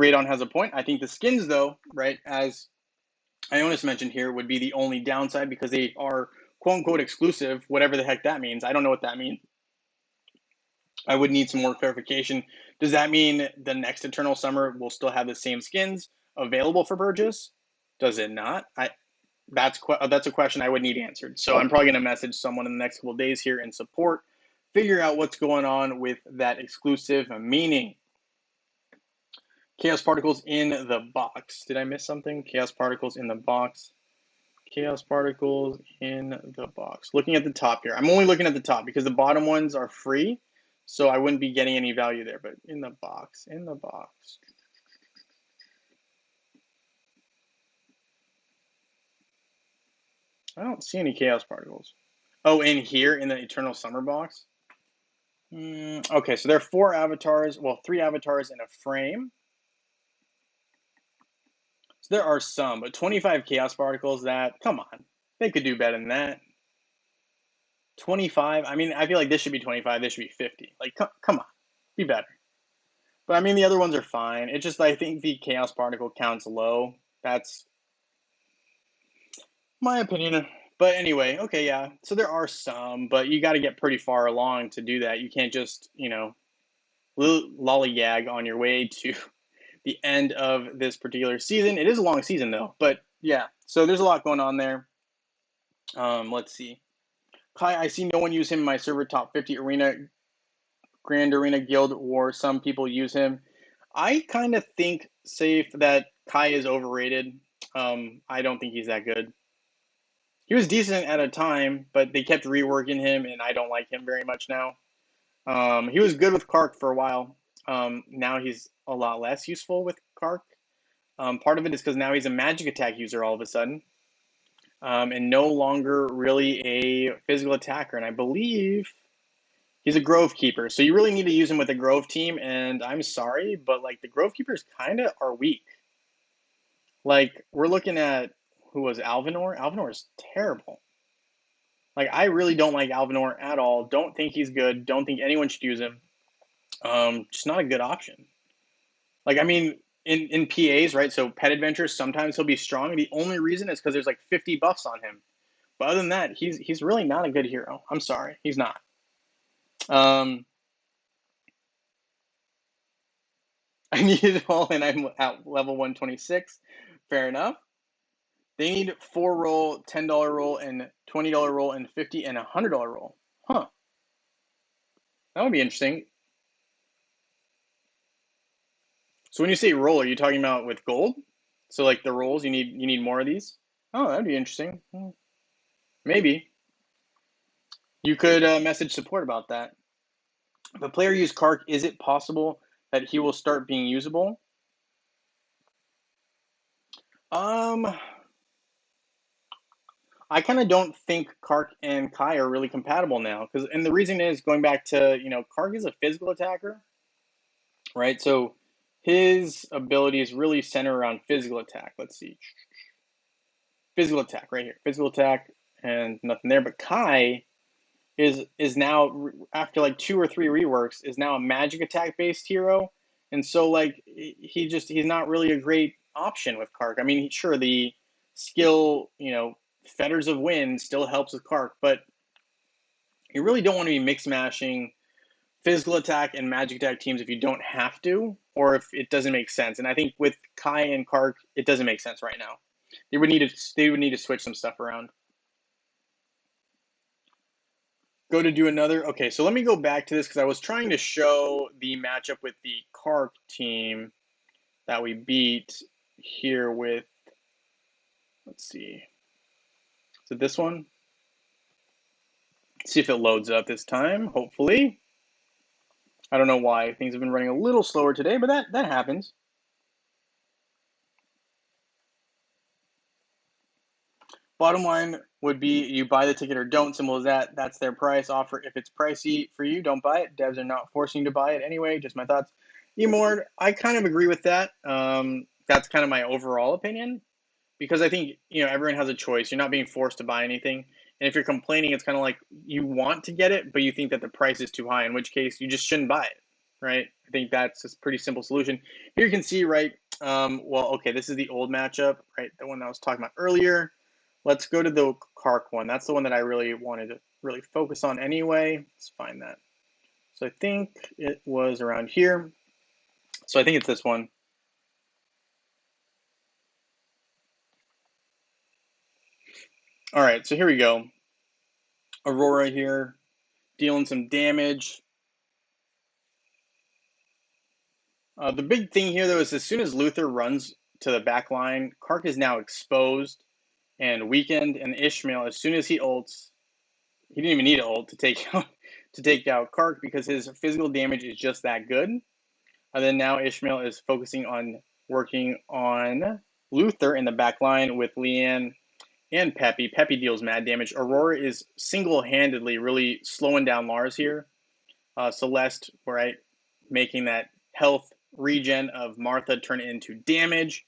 Radon has a point. I think the skins, though, right, as Ionis mentioned here, would be the only downside because they are quote unquote exclusive, whatever the heck that means. I don't know what that means. I would need some more clarification. Does that mean the next Eternal Summer will still have the same skins available for purchase? Does it not? That's a question I would need answered. So I'm probably going to message someone in the next couple of days here in support, figure out what's going on with that exclusive meaning. Chaos particles in the box. Did I miss something? Chaos particles in the box. Chaos particles in the box. Looking at the top here. I'm only looking at the top because the bottom ones are free, so I wouldn't be getting any value there. But in the box, in the box. I don't see any chaos particles. Oh, in here in the Eternal Summer box? Okay, so there are 4 avatars. Well, 3 avatars in a frame. So there are some, but 25 chaos particles, come on. They could do better than that. 25? I mean, I feel like this should be 25, this should be 50. Like, come on, be better. But I mean, the other ones are fine. It's just I think the chaos particle counts low. That's my opinion. But anyway, okay, yeah. So there are some, but you got to get pretty far along to do that. You can't just, lollygag on your way to the end of this particular season. It is a long season though, but yeah. So there's a lot going on there. Let's see. Kai, I see no one use him in my server top 50 arena, Grand Arena Guild War. Some people use him. I kind of think safe that Kai is overrated. I don't think he's that good. He was decent at a time, but they kept reworking him, and I don't like him very much now. He was good with Kark for a while. Now he's a lot less useful with Kark. Part of it is because now he's a magic attack user all of a sudden, and no longer really a physical attacker. And I believe he's a Grove Keeper, so you really need to use him with a Grove team. And I'm sorry, but like the Grove Keepers kind of are weak. Like we're looking at who was Alvinor. Alvinor is terrible. Like I really don't like Alvinor at all. Don't think he's good. Don't think anyone should use him. Just not a good option. Like I mean, in PAs, right? So pet adventures, sometimes he'll be strong. The only reason is because there's like 50 buffs on him. But other than that, he's really not a good hero. I'm sorry, he's not. I need it all, and I'm at level 126. Fair enough. They need 4 roll, $10 roll, and $20 roll, and $50 and $100 roll. Huh. That would be interesting. So when you say roll, are you talking about with gold? So like the rolls, you need more of these? Oh, that'd be interesting. Maybe. You could message support about that. If a player used Kark, is it possible that he will start being usable? Um, I kind of don't think Kark and Kai are really compatible now, and the reason is going back to Kark is a physical attacker, right? So his abilities really center around physical attack. Let's see, physical attack right here, physical attack, and nothing there. But Kai is now, after like 2 or 3 reworks, is now a magic attack based hero, and so like he's not really a great option with Kark. I mean, sure, the skill, Fetters of Wind still helps with Kark, but you really don't want to be mix mashing physical attack and magic attack teams if you don't have to, or if it doesn't make sense. And I think with Kai and Kark, it doesn't make sense right now. They would need to switch some stuff around. Go to do another. Okay, so let me go back to this because I was trying to show the matchup with the Kark team that we beat here with, let's see, is it this one? Let's see if it loads up this time, hopefully. I don't know why things have been running a little slower today, but that happens. Bottom line would be you buy the ticket or don't. Simple as that. That's their price offer. If it's pricey for you, don't buy it. Devs are not forcing you to buy it anyway. Just my thoughts. Emord, I kind of agree with that. That's kind of my overall opinion, because I think everyone has a choice. You're not being forced to buy anything, and if you're complaining, it's kind of like you want to get it, but you think that the price is too high. In which case, you just shouldn't buy it, right? I think that's a pretty simple solution. Here you can see, right? Well, okay, this is the old matchup, right? The one that I was talking about earlier. Let's go to the Kark one. That's the one that I really wanted to really focus on anyway. Let's find that. So I think it was around here. So I think it's this one. All right, so here we go. Aurora here, dealing some damage. The big thing here, though, is as soon as Luther runs to the back line, Kark is now exposed and weakened, and Ishmael, as soon as he ults, he didn't even need an ult to take out Kark because his physical damage is just that good. And then now Ishmael is focusing on working on Luther in the back line with Leanne and Peppy. Peppy deals mad damage. Aurora is single-handedly really slowing down Lars here. Celeste, right, making that health regen of Martha turn into damage,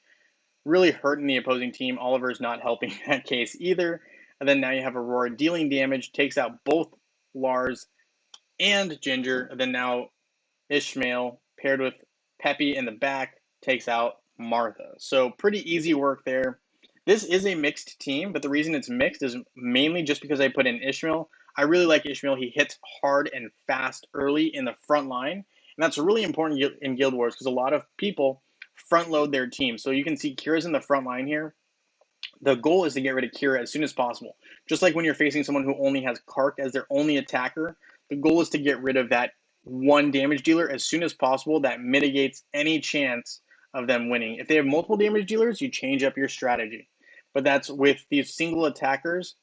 really hurting the opposing team. Oliver's not helping in that case either. And then now you have Aurora dealing damage, takes out both Lars and Ginger. And then now Ishmael, paired with Peppy in the back, takes out Martha. So pretty easy work there. This is a mixed team, but the reason it's mixed is mainly just because I put in Ishmael. I really like Ishmael. He hits hard and fast early in the front line, and that's really important in Guild Wars because a lot of people front load their team. So you can see Kira's in the front line here. The goal is to get rid of Kira as soon as possible. Just like when you're facing someone who only has Kark as their only attacker, the goal is to get rid of that one damage dealer as soon as possible. That mitigates any chance of them winning. If they have multiple damage dealers, you change up your strategy. But that's with these single attackers,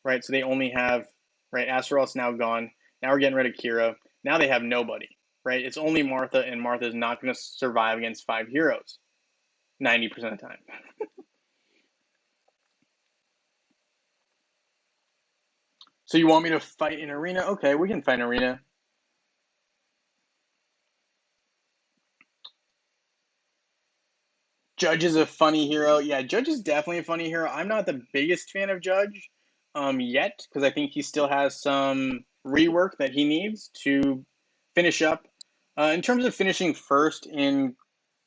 right? So they only have, right, Astaroth's now gone. Now we're getting rid of Kira. Now they have nobody, right? It's only Martha, and Martha's not going to survive against 5 heroes 90% of the time. So you want me to fight in arena? Okay, we can fight in arena. Judge is a funny hero. Yeah, Judge is definitely a funny hero. I'm not the biggest fan of Judge yet because I think he still has some rework that he needs to finish up. In terms of finishing first in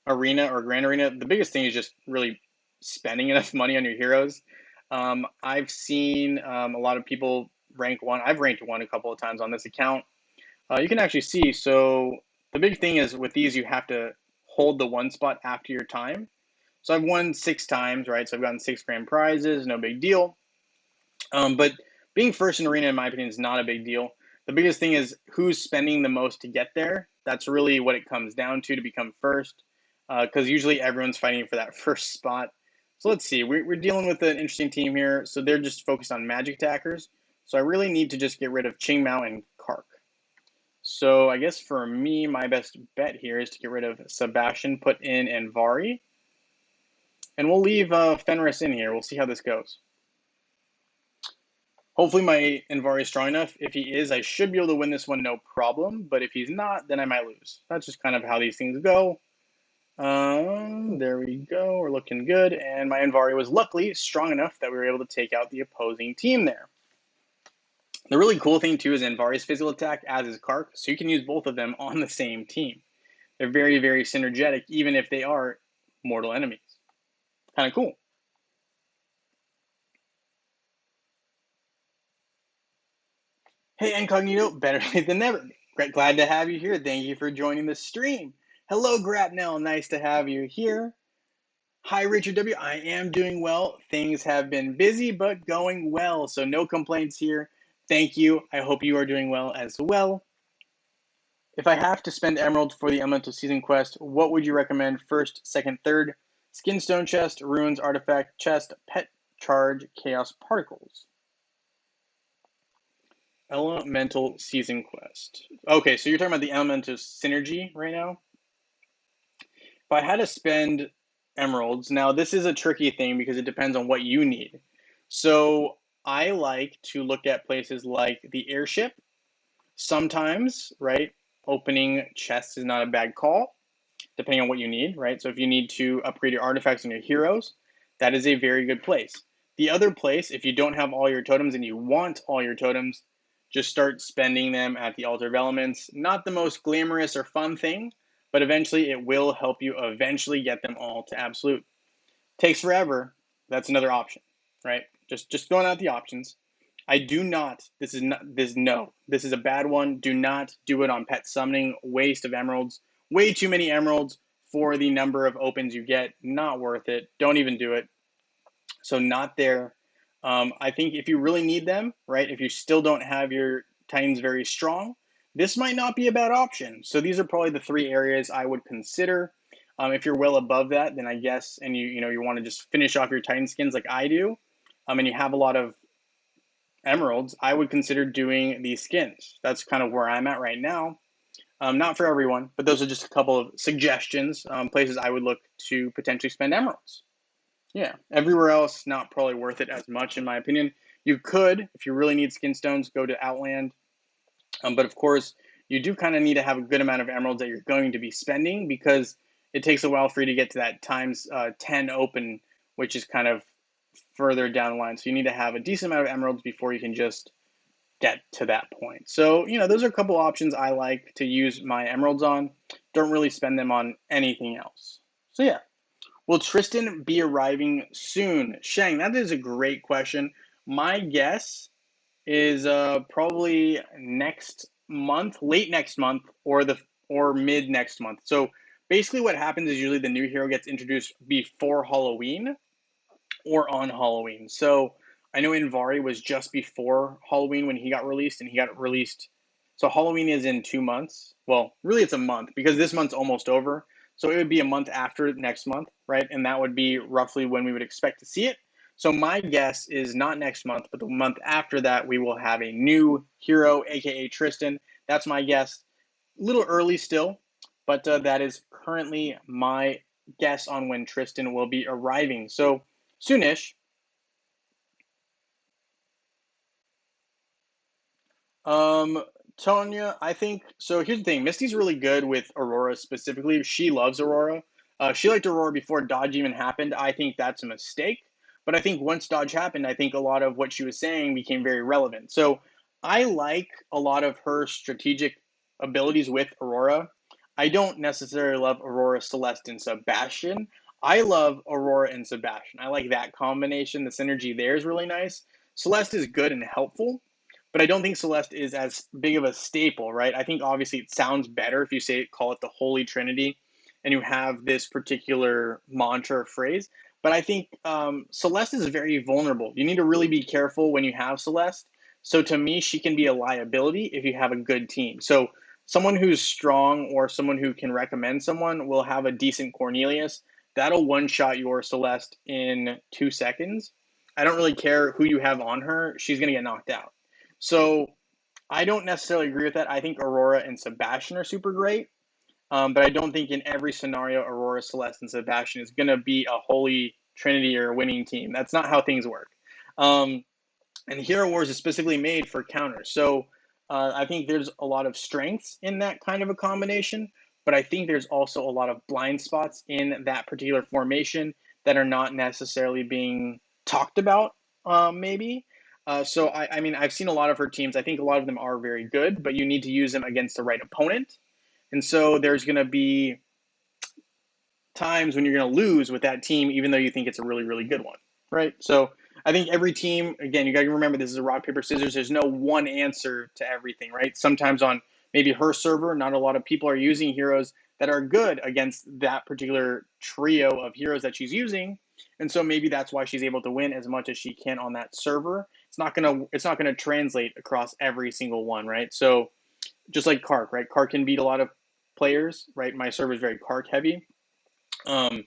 arena or grand arena, the biggest thing is just really spending enough money on your heroes. I've seen a lot of people rank 1. I've ranked 1 a couple of times on this account. You can actually see, so the big thing is with these, you have to hold the 1 spot after your time. So I've won 6 times, right? So I've gotten 6 grand prizes, no big deal. But being first in arena, in my opinion, is not a big deal. The biggest thing is who's spending the most to get there. That's really what it comes down to become first, because usually everyone's fighting for that first spot. So let's see, we're dealing with an interesting team here. So they're just focused on magic attackers. So I really need to just get rid of Qingmao and Kark. So I guess for me, my best bet here is to get rid of Sebastian, put in Anvari. And we'll leave Fenris in here. We'll see how this goes. Hopefully my Anvari is strong enough. If he is, I should be able to win this one no problem. But if he's not, then I might lose. That's just kind of how these things go. There we go. We're looking good. And my Anvari was luckily strong enough that we were able to take out the opposing team there. The really cool thing, too, is Anvari's physical attack, as is Kark. So you can use both of them on the same team. They're very, very synergetic, even if they are mortal enemies. Kind of cool. Hey, Incognito, better late than never. Glad to have you here. Thank you for joining the stream. Hello, Grapnell. Nice to have you here. Hi, Richard W. I am doing well. Things have been busy, but going well, so no complaints here. Thank you. I hope you are doing well as well. If I have to spend emeralds for the Elemental Season quest, what would you recommend first, second, third? Skinstone chest, runes, artifact chest, pet charge, chaos particles. Elemental Season quest. Okay, so you're talking about the Elemental Synergy right now? If I had to spend emeralds, now this is a tricky thing because it depends on what you need. So I like to look at places like the airship. Sometimes, right, opening chests is not a bad call, depending on what you need, right? So if you need to upgrade your artifacts and your heroes, that is a very good place. The other place, if you don't have all your totems and you want all your totems, just start spending them at the Altar of Elements. Not the most glamorous or fun thing, but eventually it will help you eventually get them all to absolute. Takes forever. That's another option, right? Just throwing out the options. I do not. This is a bad one. Do not do it on pet summoning. Waste of emeralds. Way too many emeralds for the number of opens you get. Not worth it. Don't even do it. So not there. I think if you really need them, right? If you still don't have your Titans very strong, this might not be a bad option. So these are probably the 3 areas I would consider. If you're well above that, then I guess, and you want to just finish off your Titan skins like I do, and you have a lot of emeralds, I would consider doing these skins. That's kind of where I'm at right now. Not for everyone, but those are just a couple of suggestions, places I would look to potentially spend emeralds. Yeah, everywhere else, not probably worth it as much, in my opinion. You could, if you really need skin stones, go to Outland. But of course, you do kind of need to have a good amount of emeralds that you're going to be spending because it takes a while for you to get to that times 10 open, which is kind of further down the line. So you need to have a decent amount of emeralds before you can just get to that point. So, those are a couple options I like to use my emeralds on. Don't really spend them on anything else. So yeah. Will Tristan be arriving soon? Shang, that is a great question. My guess is probably next month, late next month, or mid next month. So basically, what happens is usually the new hero gets introduced before Halloween or on Halloween. So I know Invari was just before Halloween when he got released, and he got released. So Halloween is in 2 months. Well, really, it's a month because this month's almost over. So it would be a month after next month, right? And that would be roughly when we would expect to see it. So my guess is not next month, but the month after that, we will have a new hero, aka Tristan. That's my guess. A little early still, but that is currently my guess on when Tristan will be arriving. So soonish. Um, Tonya, I think so. Here's the thing: Misty's really good with Aurora specifically. She loves Aurora. She liked Aurora before Dodge even happened. I think that's a mistake. But I think once Dodge happened, I think a lot of what she was saying became very relevant. So I like a lot of her strategic abilities with Aurora. I don't necessarily love Aurora, Celeste, and Sebastian. I love Aurora and Sebastian. I like that combination. The synergy there is really nice. Celeste is good and helpful, but I don't think Celeste is as big of a staple, right? I think obviously it sounds better if you call it the Holy Trinity. and you have this particular mantra or phrase. But I think Celeste is very vulnerable. You need to really be careful when you have Celeste. So to me, she can be a liability if you have a good team. So someone who's strong or someone who can recommend someone will have a decent Cornelius. That'll one shot your Celeste in 2 seconds. I don't really care who you have on her. She's going to get knocked out. So I don't necessarily agree with that. I think Aurora and Sebastian are super great. But I don't think in every scenario, Aurora, Celeste, and Sebastian is going to be a holy trinity or a winning team. That's not how things work. Um, and Hero Wars is specifically made for counters. So I think there's a lot of strengths in that kind of a combination, but I think there's also a lot of blind spots in that particular formation that are not necessarily being talked about, maybe. So I mean, I've seen a lot of her teams. I think a lot of them are very good, but you need to use them against the right opponent. And so there's going to be times when you're going to lose with that team, even though you think it's a really, really good one, right? So I think every team, again, you got to remember this is a rock, paper, scissors. There's no one answer to everything, right? Sometimes on maybe her server, not a lot of people are using heroes that are good against that particular trio of heroes that she's using. And so maybe that's why she's able to win as much as she can on that server. It's not gonna translate across every single one, right? So just like Kark, right? Kark can beat a lot of players, right? My server is very Kark heavy. Um,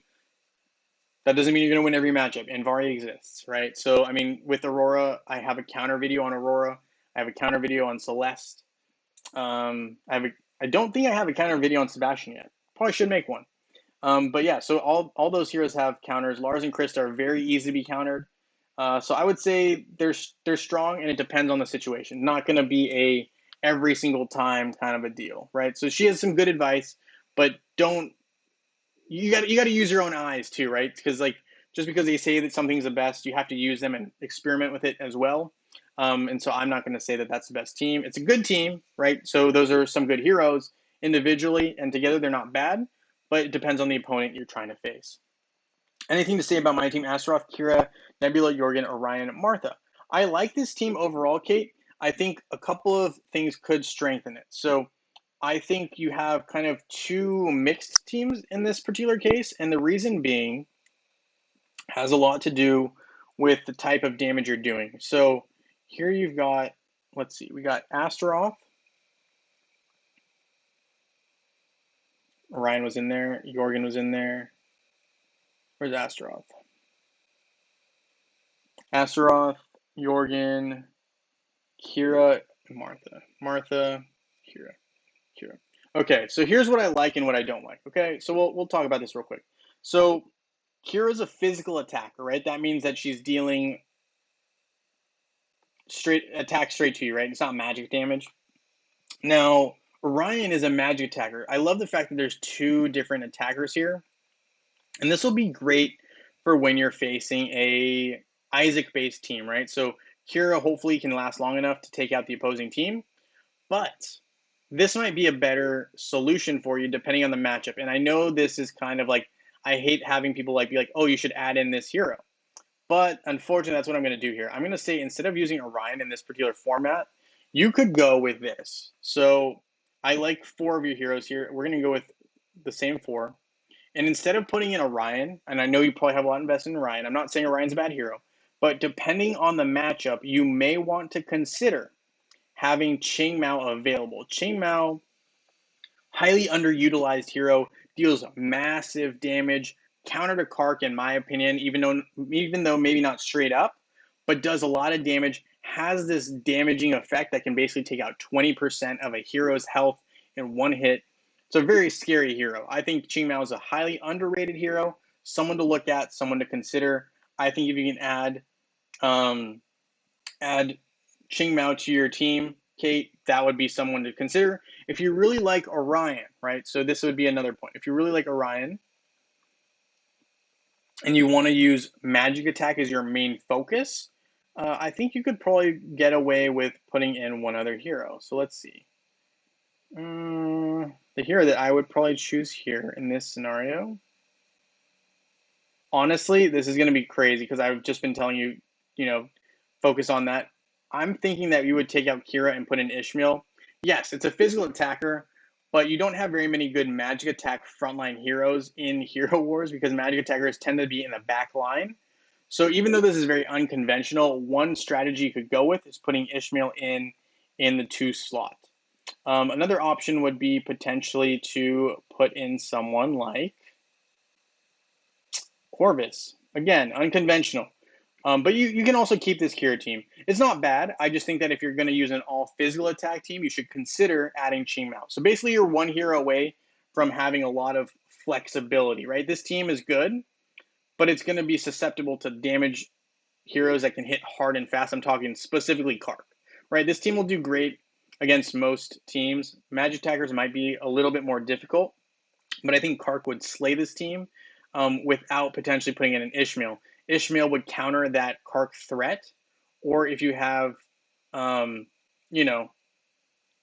that doesn't mean you're going to win every matchup, and Vari exists, right? So, I mean, with Aurora, I have a counter video on Aurora. I have a counter video on Celeste. I don't think I have a counter video on Sebastian yet. Probably should make one. But yeah, so all those heroes have counters. Lars and Krista are very easy to be countered. So I would say they're strong, and it depends on the situation. Not going to be a every single time kind of a deal, right? So she has some good advice, but don't you got to use your own eyes too, right? Because like just because they say that something's the best, you have to use them and experiment with it as well. And so I'm not going to say that that's the best team. It's a good team, right? So those are some good heroes individually, and together they're not bad, but it depends on the opponent you're trying to face. Anything to say about my team? Astaroth, Kira, Nebula, Jorgen, Orion, Martha. I like this team overall, Kate. I think a couple of things could strengthen it. So I think you have kind of two mixed teams in this particular case, and the reason being has a lot to do with the type of damage you're doing. So here you've got, let's see, we got Astaroth. Orion was in there. Jorgen was in there. Where's Astaroth? Astaroth, Jorgen, Kira, and Martha. Martha, Kira. Okay, so here's what I like and what I don't like. Okay, so we'll talk about this real quick. So Kira's a physical attacker, right? That means that she's dealing straight to you, right? It's not magic damage. Now, Orion is a magic attacker. I love the fact that there's two different attackers here. And this will be great for when you're facing a Isaac-based team, right? So Kira hopefully can last long enough to take out the opposing team. But this might be a better solution for you depending on the matchup. And I know this is kind of like, I hate having people be like, oh, you should add in this hero. But unfortunately, that's what I'm going to do here. I'm going to say instead of using Orion in this particular format, you could go with this. So I like four of your heroes here. We're going to go with the same four. And instead of putting in Orion, and I know you probably have a lot invested in Orion, I'm not saying Orion's a bad hero, but depending on the matchup, you may want to consider having Ching Mao available. Ching Mao, highly underutilized hero, deals massive damage, counter to Kark in my opinion, even though maybe not straight up, but does a lot of damage, has this damaging effect that can basically take out 20% of a hero's health in one hit. It's a very scary hero. I think Ching Mao is a highly underrated hero, someone to look at, someone to consider. I think if you can add Ching Mao to your team, Kate, that would be someone to consider. If you really like Orion, right? So this would be another point. If you really like Orion and you want to use magic attack as your main focus, I think you could probably get away with putting in one other hero. So let's see. The hero that I would probably choose here in this scenario. Honestly, this is going to be crazy because I've just been telling you, focus on that. I'm thinking that you would take out Kira and put in Ishmael. Yes, it's a physical attacker, but you don't have very many good magic attack frontline heroes in Hero Wars because magic attackers tend to be in the back line. So even though this is very unconventional, one strategy you could go with is putting Ishmael in the 2 slot. Another option would be potentially to put in someone like Corvus. Again, unconventional. But you can also keep this Kira team. It's not bad. I just think that if you're going to use an all physical attack team, you should consider adding Qingmao. So basically, you're 1 hero away from having a lot of flexibility, right? This team is good, but it's going to be susceptible to damage heroes that can hit hard and fast. I'm talking specifically Kark, right? This team will do great against most teams. Magic attackers might be a little bit more difficult, but I think Kark would slay this team without potentially putting in an Ishmael. Ishmael would counter that Kark threat, or if you have, you know,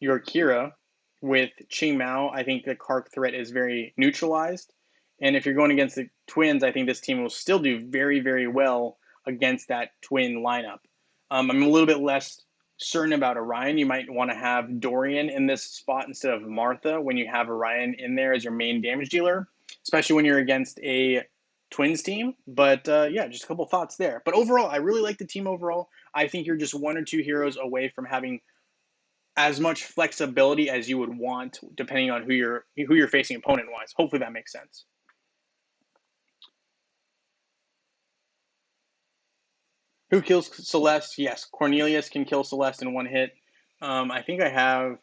your Kira with Qingmao, I think the Kark threat is very neutralized. And if you're going against the twins, I think this team will still do very, very well against that twin lineup. I'm a little bit less certain about Orion. You might want to have Dorian in this spot instead of Martha when you have Orion in there as your main damage dealer, especially when you're against a twins team. But yeah, just a couple thoughts there. But overall, I really like the team overall. I think you're just 1 or 2 heroes away from having as much flexibility as you would want, depending on who you're facing opponent wise. Hopefully that makes sense. Who kills Celeste? Yes, Cornelius can kill Celeste in 1 hit. I think I have.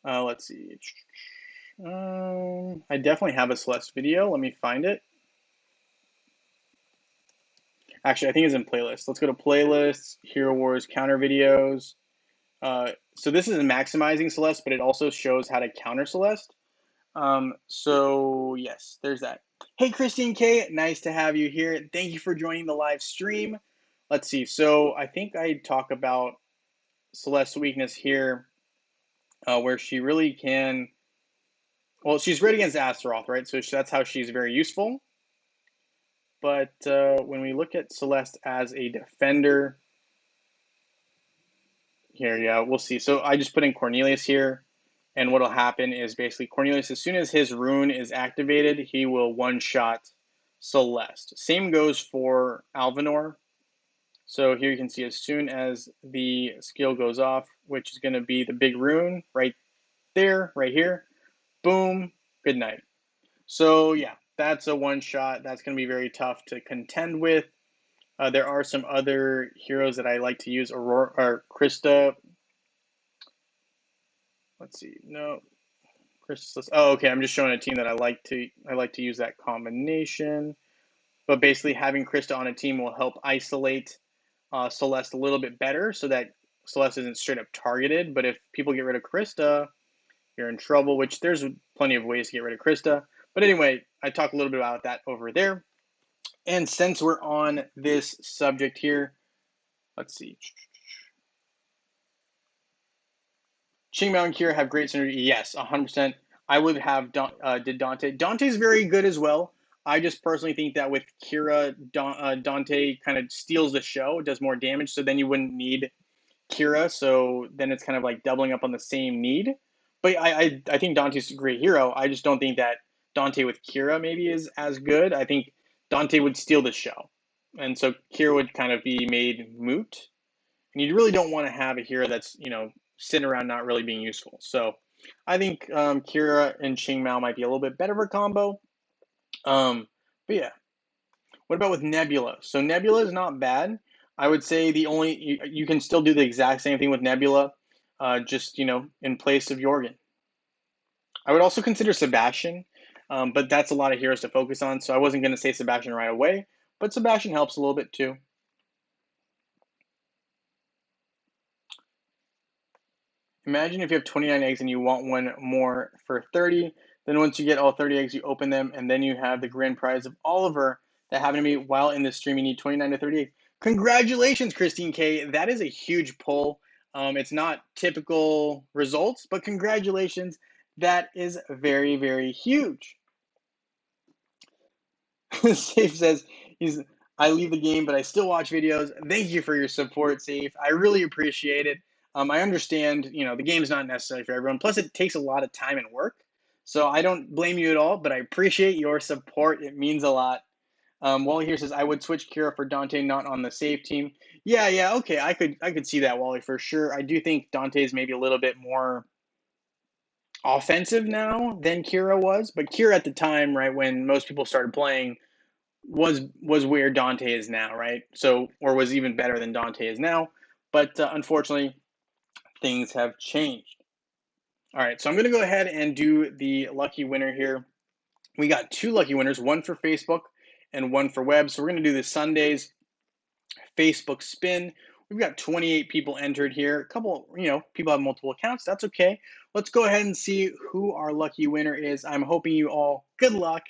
Let's see. I definitely have a Celeste video. Let me find it. Actually, I think it's in playlists. Let's go to playlists, Hero Wars counter videos. So this is maximizing Celeste, but it also shows how to counter Celeste. So yes, there's that. Hey, Christine K, nice to have you here. Thank you for joining the live stream. Let's see. So I think I talk about Celeste Weakness here, where she really can. Well, she's great against Astaroth, right? So that's how she's very useful. But when we look at Celeste as a defender, here, yeah, we'll see. So I just put in Cornelius here. And what will happen is basically Cornelius, as soon as his rune is activated, he will one-shot Celeste. Same goes for Alvanor. So here you can see as soon as the skill goes off, which is going to be the big rune right there, right here, boom, good night. So yeah, that's a one-shot. That's going to be very tough to contend with. There are some other heroes that I like to use, Aurora or Krista. Let's see, no, Chrysalis. Oh, okay. I'm just showing a team that I like to use that combination. But basically, having Krista on a team will help isolate Celeste a little bit better, so that Celeste isn't straight up targeted. But if people get rid of Krista, you're in trouble. Which there's plenty of ways to get rid of Krista. But anyway, I talk a little bit about that over there. And since we're on this subject here, let's see. Qingmao and Kira have great synergy. Yes, 100%. I would have did Dante. Dante's very good as well. I just personally think that with Kira, Dante kind of steals the show, does more damage, so then you wouldn't need Kira. So then it's kind of like doubling up on the same need. But I think Dante's a great hero. I just don't think that Dante with Kira maybe is as good. I think Dante would steal the show. And so Kira would kind of be made moot. And you really don't want to have a hero that's, sitting around not really being useful. So I think Kira and Qingmao might be a little bit better of a combo. But yeah. What about with Nebula? So Nebula is not bad. I would say you can still do the exact same thing with Nebula, just, in place of Jorgen. I would also consider Sebastian, but that's a lot of heroes to focus on. So I wasn't going to say Sebastian right away, but Sebastian helps a little bit too. Imagine if you have 29 eggs and you want one more for 30. Then once you get all 30 eggs, you open them, and then you have the grand prize of Oliver that happened to me while in the stream. You need 29 to 30 eggs. Congratulations, Christine K. That is a huge pull. It's not typical results, but congratulations. That is very, very huge. Safe says, I leave the game, but I still watch videos. Thank you for your support, Safe. I really appreciate it. I understand, the game's not necessarily for everyone. Plus, it takes a lot of time and work. So I don't blame you at all, but I appreciate your support. It means a lot. Wally here says I would switch Kira for Dante, not on the save team. Yeah, okay. I could see that, Wally, for sure. I do think Dante is maybe a little bit more offensive now than Kira was, but Kira at the time, right, when most people started playing, was where Dante is now, right? So, or was even better than Dante is now. But unfortunately, things have changed. All right, so I'm going to go ahead and do the lucky winner here. We got two lucky winners, one for Facebook and one for web. So we're going to do the Sunday's Facebook spin. We've got 28 people entered here. A couple, people have multiple accounts. That's okay. Let's go ahead and see who our lucky winner is. I'm hoping you all good luck,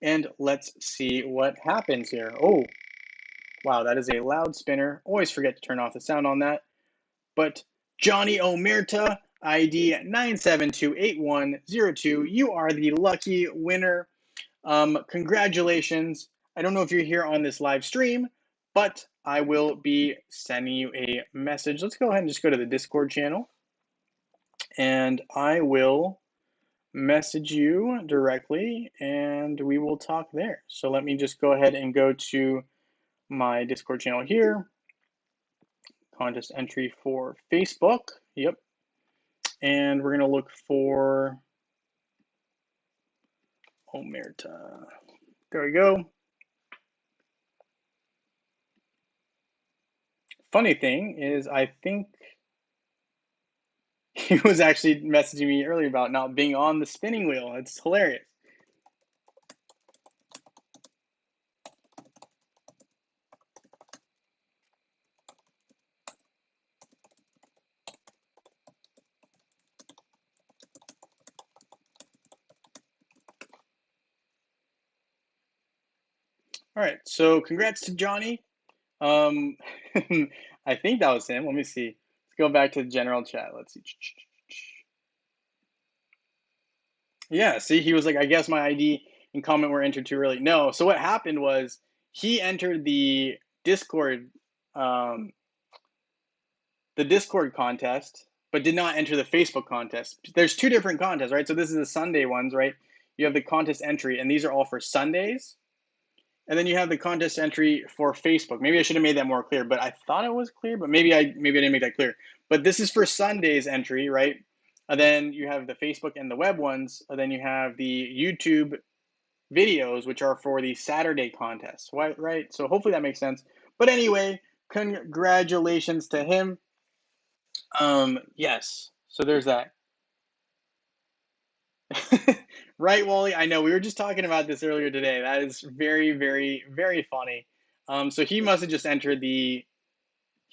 and let's see what happens here. Oh, wow, that is a loud spinner. Always forget to turn off the sound on that. But Johnny Omerta, ID 9728102, you are the lucky winner. Congratulations. I don't know if you're here on this live stream, but I will be sending you a message. Let's go ahead and just go to the Discord channel, and I will message you directly, and we will talk there. So let me just go ahead and go to my Discord channel here. Contest entry for Facebook. Yep. And we're going to look for Omerta. There we go. Funny thing is, I think he was actually messaging me earlier about not being on the spinning wheel. It's hilarious. All right, so congrats to Johnny. I think that was him. Let me see. Let's go back to the general chat. Let's see. Yeah, see, he was like, I guess my ID and comment were entered too early. No, so what happened was he entered Discord, um, the Discord contest, but did not enter the Facebook contest. There's two different contests, right? So this is the Sunday ones, right? You have the contest entry, and these are all for Sundays. And then you have the contest entry for Facebook. Maybe I should have made that more clear, but I thought it was clear, but maybe I didn't make that clear. But this is for Sunday's entry, right? And then you have the Facebook and the web ones. And then you have the YouTube videos, which are for the Saturday contests, right? So hopefully that makes sense. But anyway, congratulations to him. Yes. So there's that. Right, Wally? I know we were just talking about this earlier today. That is very, very, very funny. So he must have just entered he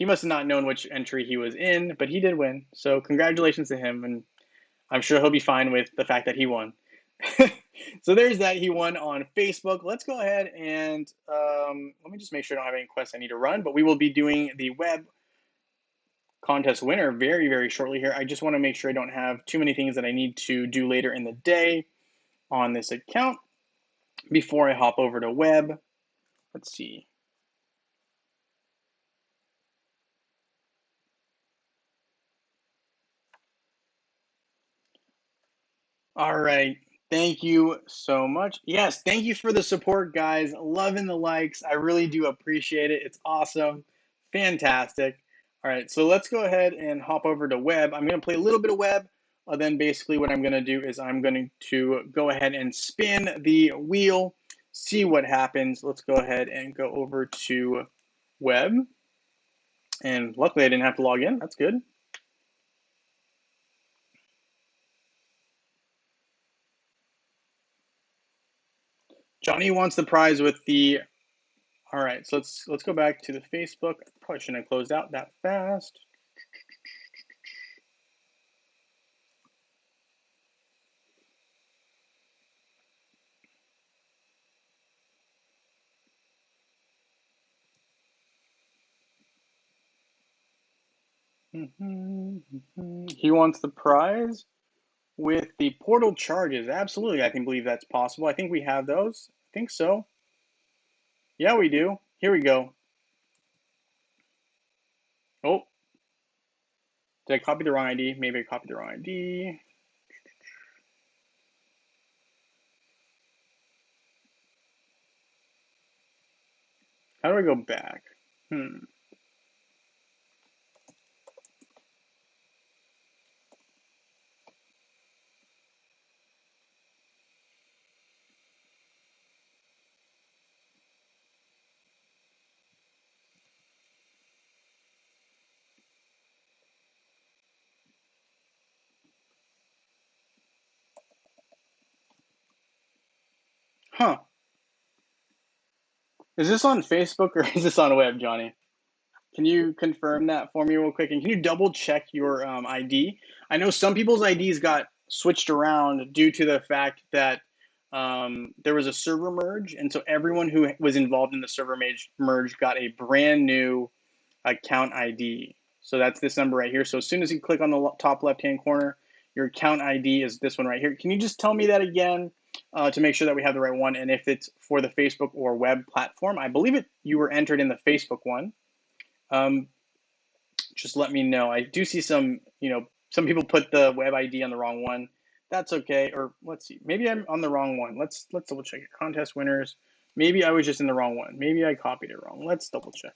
must have not known which entry he was in, but he did win. So congratulations to him, and I'm sure he'll be fine with the fact that he won. So there's that. He won on Facebook. Let's go ahead and let me just make sure I don't have any quests I need to run, but we will be doing the web contest winner very, very shortly here. I just want to make sure I don't have too many things that I need to do later in the day on this account before I hop over to web. Let's see. All right. Thank you so much. Yes, thank you for the support, guys. Loving the likes. I really do appreciate it. It's awesome. Fantastic. All right, so let's go ahead and hop over to web. I'm going to play a little bit of web. Then basically what I'm going to do is I'm going to go ahead and spin the wheel, see what happens. Let's go ahead and go over to web. And luckily I didn't have to log in. That's good. Johnny wants the prize with the. All right, so let's go back to the Facebook. Probably shouldn't have closed out that fast. He wants the prize with the portal charges. Absolutely, I can believe that's possible. I think we have those. I think so. Yeah, we do. Here we go. Oh, Did I copy the wrong ID? Maybe I copied the wrong ID. How do I go back? Huh. Is this on Facebook or is this on web, Johnny? Can you confirm that for me real quick? And can you double check your ID? I know some people's IDs got switched around due to the fact that there was a server merge. And so everyone who was involved in the server merge got a brand new account ID. So that's this number right here. So as soon as you click on the top left-hand corner, your account ID is this one right here. Can you just tell me that again to make sure that we have the right one? And if it's for the Facebook or web platform, I believe you were entered in the Facebook one. Just let me know. I do see some people put the web ID on the wrong one. That's okay. Or let's see, maybe I'm on the wrong one. Let's double check it. Contest winners. Maybe I was just in the wrong one. Maybe I copied it wrong. Let's double check.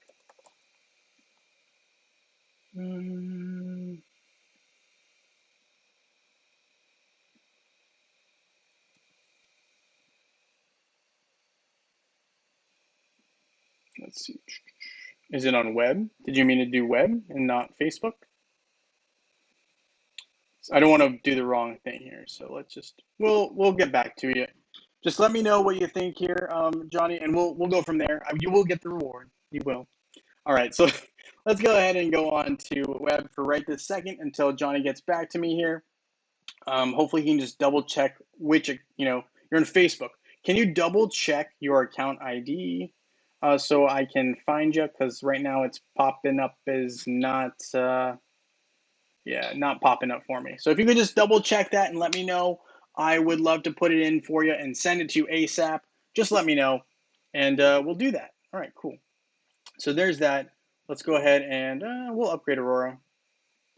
Let's see. Is it on web? Did you mean to do web and not Facebook? I don't want to do the wrong thing here, so let's just we'll get back to you. Just let me know what you think here, Johnny, and we'll go from there. You will get the reward. You will. All right, so let's go ahead and go on to web for right this second until Johnny gets back to me here. Hopefully, he can just double check which you're in Facebook. Can you double check your account ID so I can find you? Because right now it's popping up as not. Not popping up for me. So if you could just double check that and let me know, I would love to put it in for you and send it to you ASAP. Just let me know, and we'll do that. All right, cool. So there's that. Let's go ahead and we'll upgrade Aurora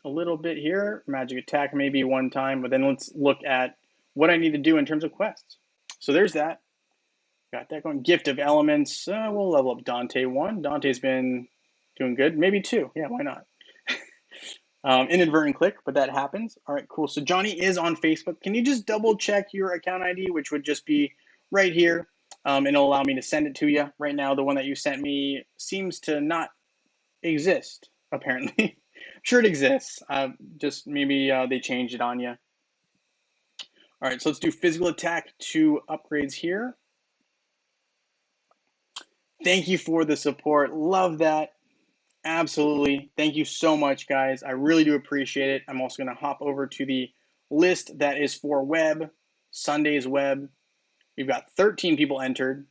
a little bit here. Magic attack maybe one time, but then let's look at what I need to do in terms of quests. So there's that. Got that going. Gift of Elements. We'll level up Dante 1. Dante's been doing good. Maybe 2. Yeah, why not? Inadvertent click, but that happens. All right, cool. So Johnny is on Facebook. Can you just double check your account ID, which would just be right here, and it'll allow me to send it to you. Right now, the one that you sent me seems to not exist, apparently. Sure it exists. Just maybe they changed it on you. All right, so let's do physical attack 2 upgrades here. Thank you for the support. Love that. Absolutely. Thank you so much, guys. I really do appreciate it. I'm also going to hop over to the list that is for web, Sunday's web. We've got 13 people entered.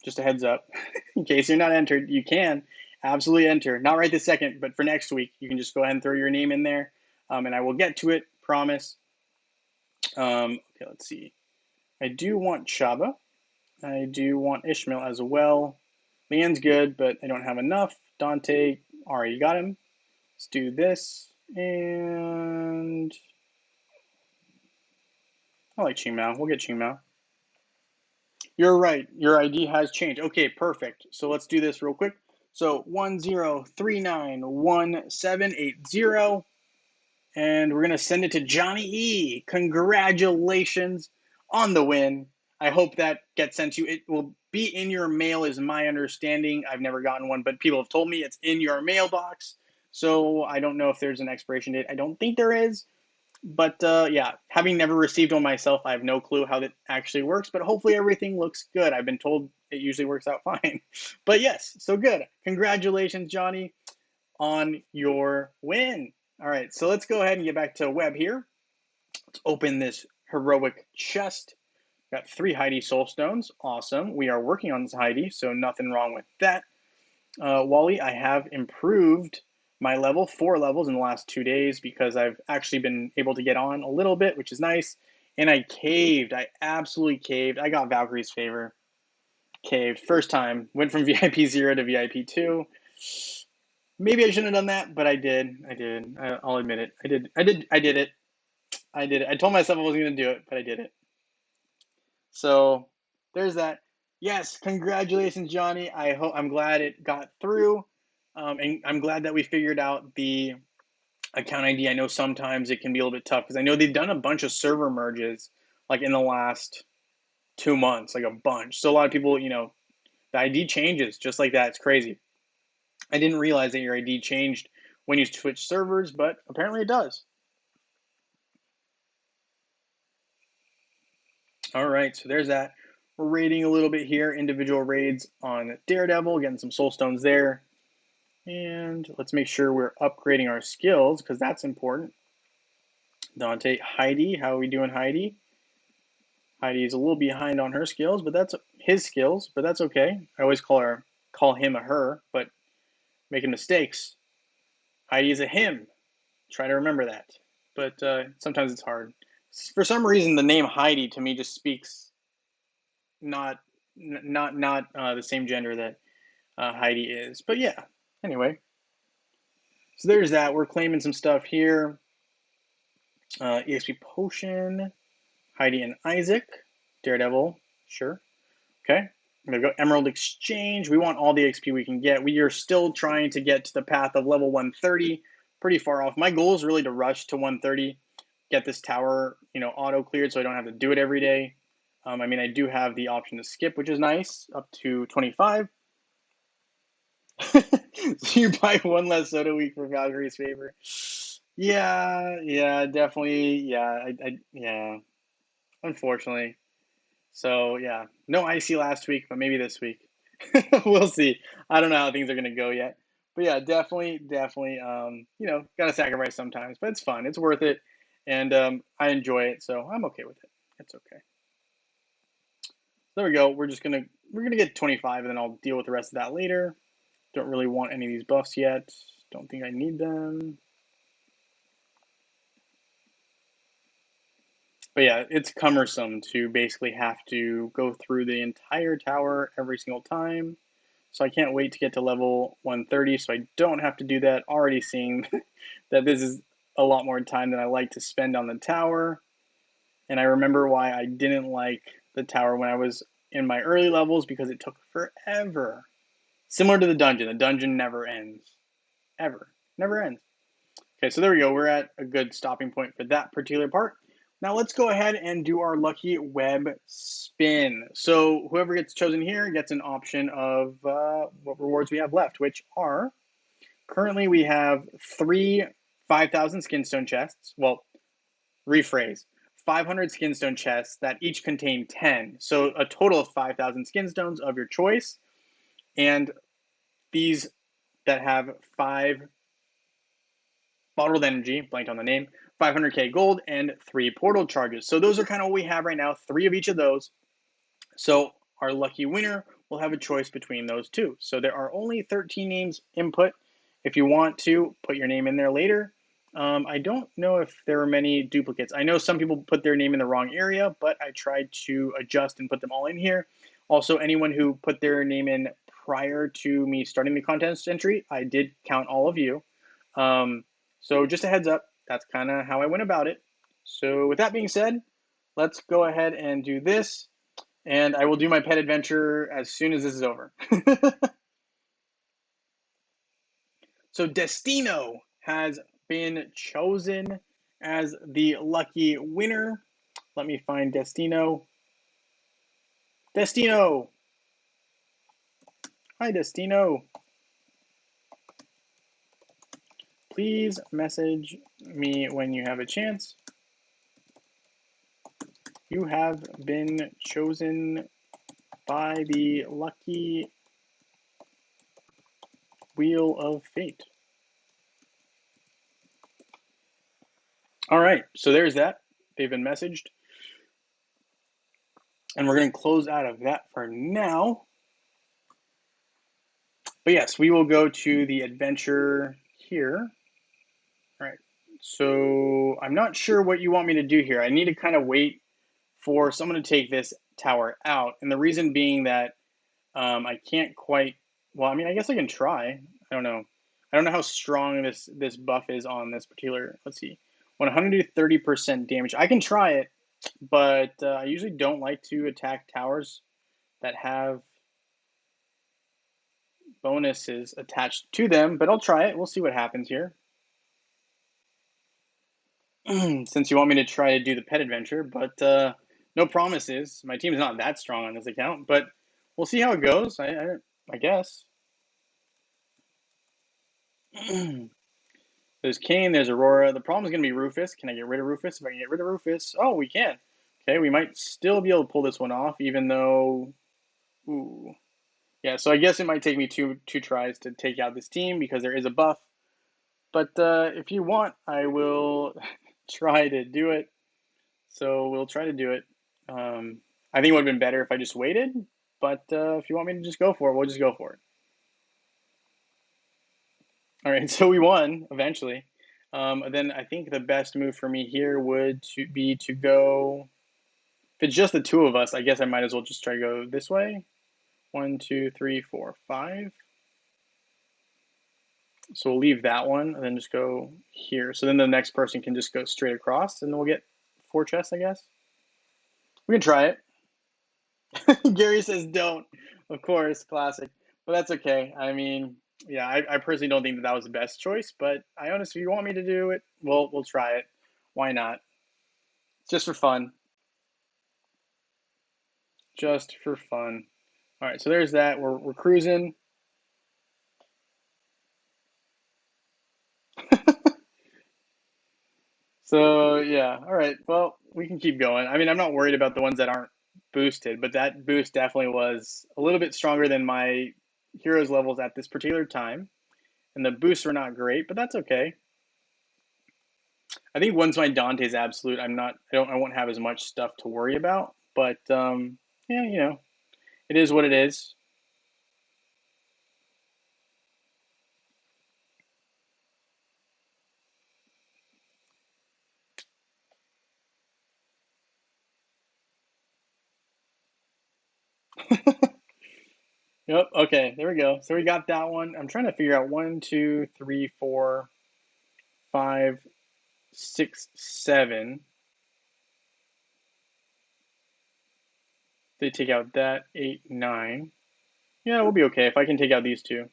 Just a heads up. In case you're not entered, you can absolutely enter. Not right this second, but for next week, you can just go ahead and throw your name in there, and I will get to it, promise. Okay, let's see. I do want Shaba. I do want Ishmael as well. Leanne's good, but I don't have enough. Dante, all right, you got him. Let's do this, and I like Qingmao. We'll get Qingmao. You're right. Your ID has changed. Okay, perfect. So let's do this real quick. So 10391780, and we're gonna send it to Johnny E. Congratulations on the win. I hope that gets sent to you. It will be in your mail, is my understanding. I've never gotten one, but people have told me it's in your mailbox. So I don't know if there's an expiration date. I don't think there is. But yeah, having never received one myself, I have no clue how that actually works. But hopefully everything looks good. I've been told it usually works out fine. But yes, so good. Congratulations, Johnny, on your win. All right, so let's go ahead and get back to web here. Let's open this heroic chest. Got 3 Heidi Soul Stones. Awesome. We are working on this Heidi, so nothing wrong with that. Wally, I have improved my level 4 levels in the last 2 days because I've actually been able to get on a little bit, which is nice. And I caved. I absolutely caved. I got Valkyrie's favor. Caved. First time. Went from VIP 0 to VIP 2. Maybe I shouldn't have done that, but I did. I'll admit it. I did it. I did it. I told myself I wasn't going to do it, but I did it. So there's that. Yes, congratulations, Johnny. I'm glad it got through. And I'm glad that we figured out the account ID. I know sometimes it can be a little bit tough because I know they've done a bunch of server merges like in the last 2 months, like a bunch. So a lot of people, the ID changes just like that. It's crazy. I didn't realize that your ID changed when you switch servers, but apparently it does. All right, so there's that. We're raiding a little bit here, individual raids on Daredevil, getting some soul stones there. And let's make sure we're upgrading our skills because that's important. Dante, Heidi, how are we doing, Heidi? Heidi is a little behind on her skills, but that's his skills, but that's okay. I always call him a her, but making mistakes. Heidi is a him. Try to remember that. But sometimes it's hard. For some reason, the name Heidi to me just speaks not the same gender that Heidi is. But yeah, anyway. So there's that. We're claiming some stuff here. EXP Potion, Heidi and Isaac, Daredevil, sure. Okay, I'm gonna go Emerald Exchange. We want all the XP we can get. We are still trying to get to the path of level 130, pretty far off. My goal is really to rush to 130, get this tower, auto cleared so I don't have to do it every day. I mean, I do have the option to skip, which is nice, up to 25. So you buy one less soda week for Valkyrie's favor. Yeah, definitely. Yeah, unfortunately. So yeah, no icy last week, but maybe this week. We'll see. I don't know how things are gonna go yet. But yeah, definitely. Gotta sacrifice sometimes, but it's fun. It's worth it, and I enjoy it, so I'm okay with it. It's okay. There we go. We're gonna get 25, and then I'll deal with the rest of that later. Don't really want any of these buffs yet. Don't think I need them. But yeah, it's cumbersome to basically have to go through the entire tower every single time. So I can't wait to get to level 130 so I don't have to do that. Already seeing that this is a lot more time than I like to spend on the tower. And I remember why I didn't like the tower when I was in my early levels because it took forever. Similar to the dungeon never ends. Ever. Never ends. Okay, so there we go. We're at a good stopping point for that particular part. Now let's go ahead and do our lucky web spin. So whoever gets chosen here gets an option of what rewards we have left, which are currently we have 3 5,000 skinstone chests. Well, rephrase, 500 skinstone chests that each contain 10. So a total of 5,000 skinstones of your choice. And these that have 5 bottled energy, blanked on the name, 500k gold, and 3 portal charges. So those are kind of what we have right now, 3 of each of those. So our lucky winner will have a choice between those 2. So there are only 13 names input. If you want to put your name in there later, I don't know if there are many duplicates. I know some people put their name in the wrong area, but I tried to adjust and put them all in here. Also, anyone who put their name in prior to me starting the contest entry, I did count all of you. So just a heads up, that's kind of how I went about it. So with that being said, let's go ahead and do this. And I will do my pet adventure as soon as this is over. So Destino has been chosen as the lucky winner. Let me find Destino. Destino! Hi, Destino. Please message me when you have a chance. You have been chosen by the lucky Wheel of Fate. All right, so there's that. They've been messaged. And we're going to close out of that for now. But yes, we will go to the adventure here. All right, so I'm not sure what you want me to do here. I need to kind of wait for someone to take this tower out. And the reason being that I can't quite, well, I mean, I guess I can try. I don't know. I don't know how strong this buff is on this particular. Let's see, 130% damage. I can try it, but I usually don't like to attack towers that have bonuses attached to them. But I'll try it. We'll see what happens here. Since you want me to try to do the pet adventure, but no promises. My team's not that strong on this account, but we'll see how it goes. I guess. There's Kane, there's Aurora. The problem is going to be Rufus. Can I get rid of Rufus? If I can get rid of Rufus, oh, we can. Okay, we might still be able to pull this one off, even though, ooh, yeah. So I guess it might take me two tries to take out this team because there is a buff. But if you want, I will try to do it. So we'll try to do it. I think it would have been better if I just waited. But if you want me to just go for it, we'll just go for it. All right, so we won eventually. Then I think the best move for me here would be to go. If it's just the two of us, I guess I might as well just try to go this way. 1, 2, 3, 4, 5. So we'll leave that one and then just go here. So then the next person can just go straight across and then we'll get 4 chests, I guess. We can try it. Gary says don't. Of course, classic. But that's okay. I mean, yeah, I personally don't think that was the best choice, but I honestly, if you want me to do it, we'll try it. Why not? Just for fun. Just for fun. All right, so there's that. We're cruising. So yeah, all right. Well, we can keep going. I mean, I'm not worried about the ones that aren't boosted, but that boost definitely was a little bit stronger than my heroes levels at this particular time. And the boosts were not great, but that's okay. I think once my Dante's absolute, I won't have as much stuff to worry about. But yeah, it is what it is. Yep. Okay. There we go. So we got that one. I'm trying to figure out 1, 2, 3, 4, 5, 6, 7. They take out that 8, 9. Yeah, we'll be okay if I can take out these two.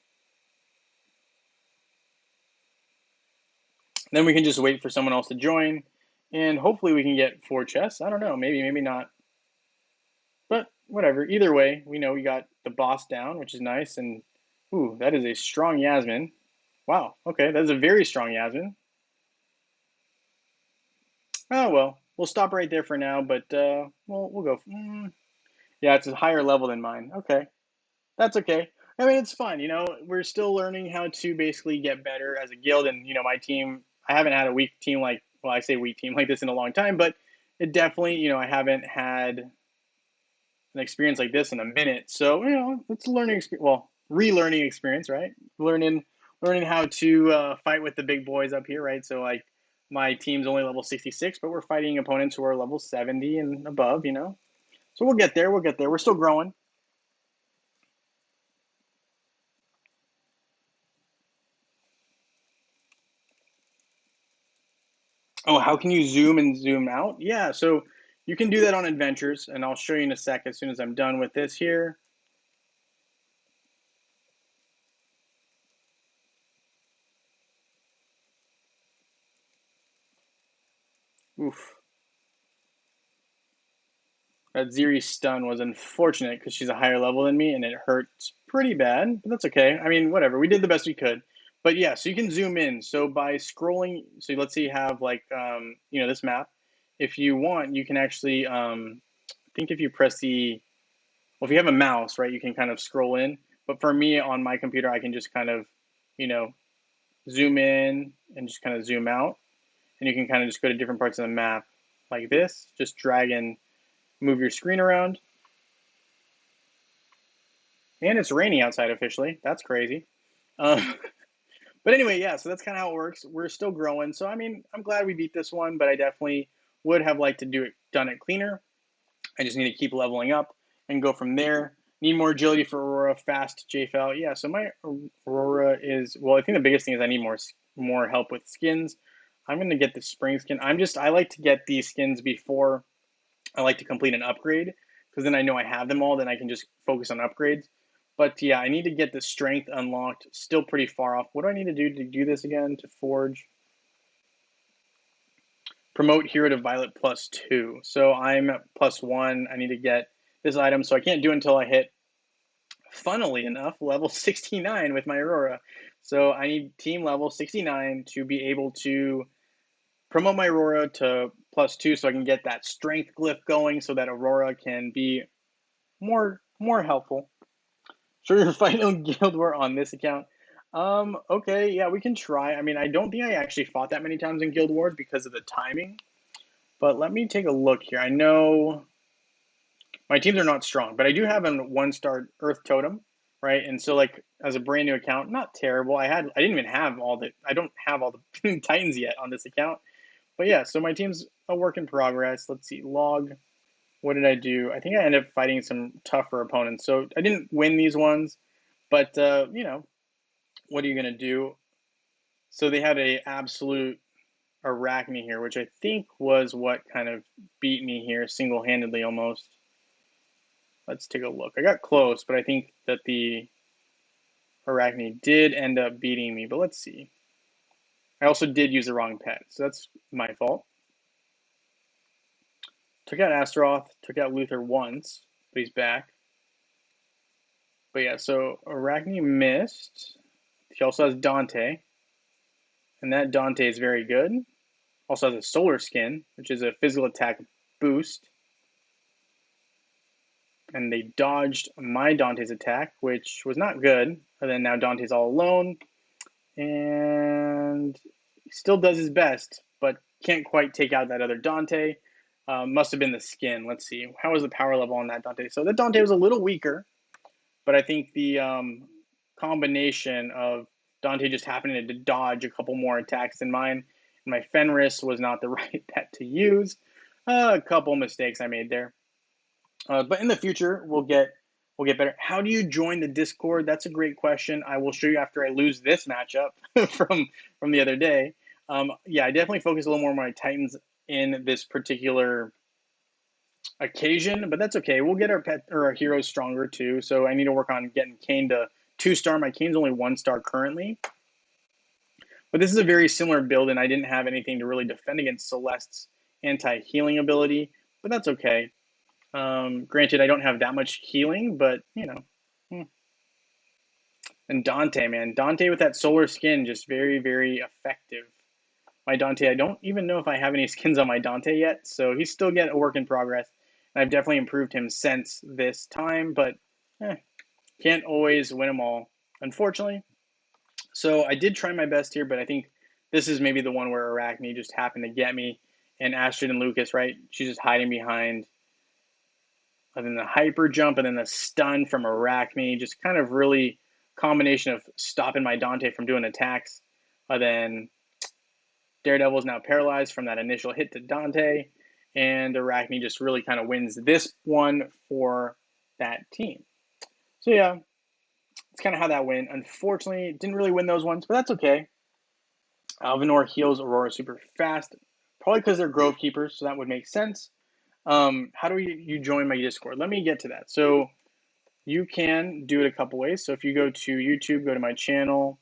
Then we can just wait for someone else to join, and hopefully we can get 4 chests. I don't know. Maybe not. But whatever. Either way, we know we got the boss down, which is nice. And ooh, that is a strong Yasmin. Wow. Okay, that's a very strong Yasmin. Oh well, we'll stop right there for now. But we'll go. Yeah, it's a higher level than mine. Okay, that's okay. I mean, it's fun. We're still learning how to basically get better as a guild. And my team. I haven't had a weak team like. Well, I say weak team like this in a long time, but it definitely. I haven't had an experience like this in a minute. So it's a learning experience. Well, relearning experience, right? Learning how to fight with the big boys up here, right? So like my team's only level 66, but we're fighting opponents who are level 70 and above. So we'll get there. We'll get there. We're still growing. Oh, how can you zoom and zoom out? Yeah, so you can do that on adventures, and I'll show you in a sec as soon as I'm done with this here. Oof. That Ziri stun was unfortunate because she's a higher level than me, and it hurts pretty bad, but that's okay. I mean, whatever. We did the best we could. But yeah, so you can zoom in. So by scrolling, so let's say you have like, this map. If you want, you can actually, I think if you press well, if you have a mouse, right, you can kind of scroll in. But for me on my computer, I can just kind of, you know, zoom in and just kind of zoom out. And you can kind of just go to different parts of the map like this. Just drag and move your screen around. And it's raining outside officially. That's crazy. But anyway, yeah, so that's kind of how it works. We're still growing. So, I mean, I'm glad we beat this one, but I definitely would have liked to done it cleaner. I just need to keep leveling up and go from there. Need more agility for Aurora, fast JFL. Yeah, so my Aurora is, well, I think the biggest thing is I need more help with skins. I'm going to get the spring skin. I like to get these skins before I like to complete an upgrade, because then I know I have them all, then I can just focus on upgrades. But yeah, I need to get the strength unlocked. Still pretty far off. What do I need to do this again? To forge. Promote hero to Violet +2. So I'm at +1. I need to get this item, so I can't do it until I hit, funnily enough, level 69 with my Aurora. So I need team level 69 to be able to promote my Aurora to +2 so I can get that strength glyph going so that Aurora can be more helpful. Sure, you're fighting on Guild War on this account. Okay, yeah, we can try. I mean, I don't think I actually fought that many times in Guild Wars because of the timing. But let me take a look here. I know my teams are not strong, but I do have a 1-star Earth Totem, right? And so, like, as a brand new account, not terrible. I didn't even have I don't have all the Titans yet on this account. But yeah, so my team's a work in progress. Let's see, log. What did I do? I think I ended up fighting some tougher opponents. So I didn't win these ones, but you know, what are you gonna do? So they had a absolute Arachne here, which I think was what kind of beat me here single-handedly almost. Let's take a look. I got close, but I think that the Arachne did end up beating me, but let's see. I also did use the wrong pet, so that's my fault. Took out Astaroth, took out Luther once, but he's back. But yeah, so Arachne missed. He also has Dante, and that Dante is very good. Also has a solar skin, which is a physical attack boost. And they dodged my Dante's attack, which was not good. And then now Dante's all alone, and he still does his best, but can't quite take out that other Dante. Must have been the skin. Let's see. How was the power level on that Dante? So that Dante was a little weaker, but I think the combination of Dante just happening to dodge a couple more attacks than mine, and my Fenris was not the right pet to use. A couple mistakes I made there. But in the future, we'll get better. How do you join the Discord? That's a great question. I will show you after I lose this matchup from the other day. Yeah, I definitely focus a little more on my Titans in this particular occasion, but that's okay. We'll get our pet or our heroes stronger too. So I need to work on getting Kane to 2-star. My Kane's only 1-star currently. But this is a very similar build, and I didn't have anything to really defend against Celeste's anti-healing ability, but that's okay. Granted, I don't have that much healing, but, you know. And Dante, man. Dante with that solar skin, just very, very effective. My Dante, I don't even know if I have any skins on my Dante yet, so he's still a work in progress. And I've definitely improved him since this time, but can't always win them all, unfortunately. So I did try my best here, but I think this is maybe the one where Arachne just happened to get me. And Astrid and Lucas, right? She's just hiding behind. And then the hyper jump and then the stun from Arachne, just kind of really combination of stopping my Dante from doing attacks. Then Daredevil is now paralyzed from that initial hit to Dante, and Arachne just really kind of wins this one for that team. So yeah, it's kind of how that went. Unfortunately, didn't really win those ones, but that's okay. Alvinor heals Aurora super fast, probably because they're Grove Keepers, so that would make sense. How do you join my Discord? Let me get to that. So you can do it a couple ways. So if you go to YouTube, go to my channel.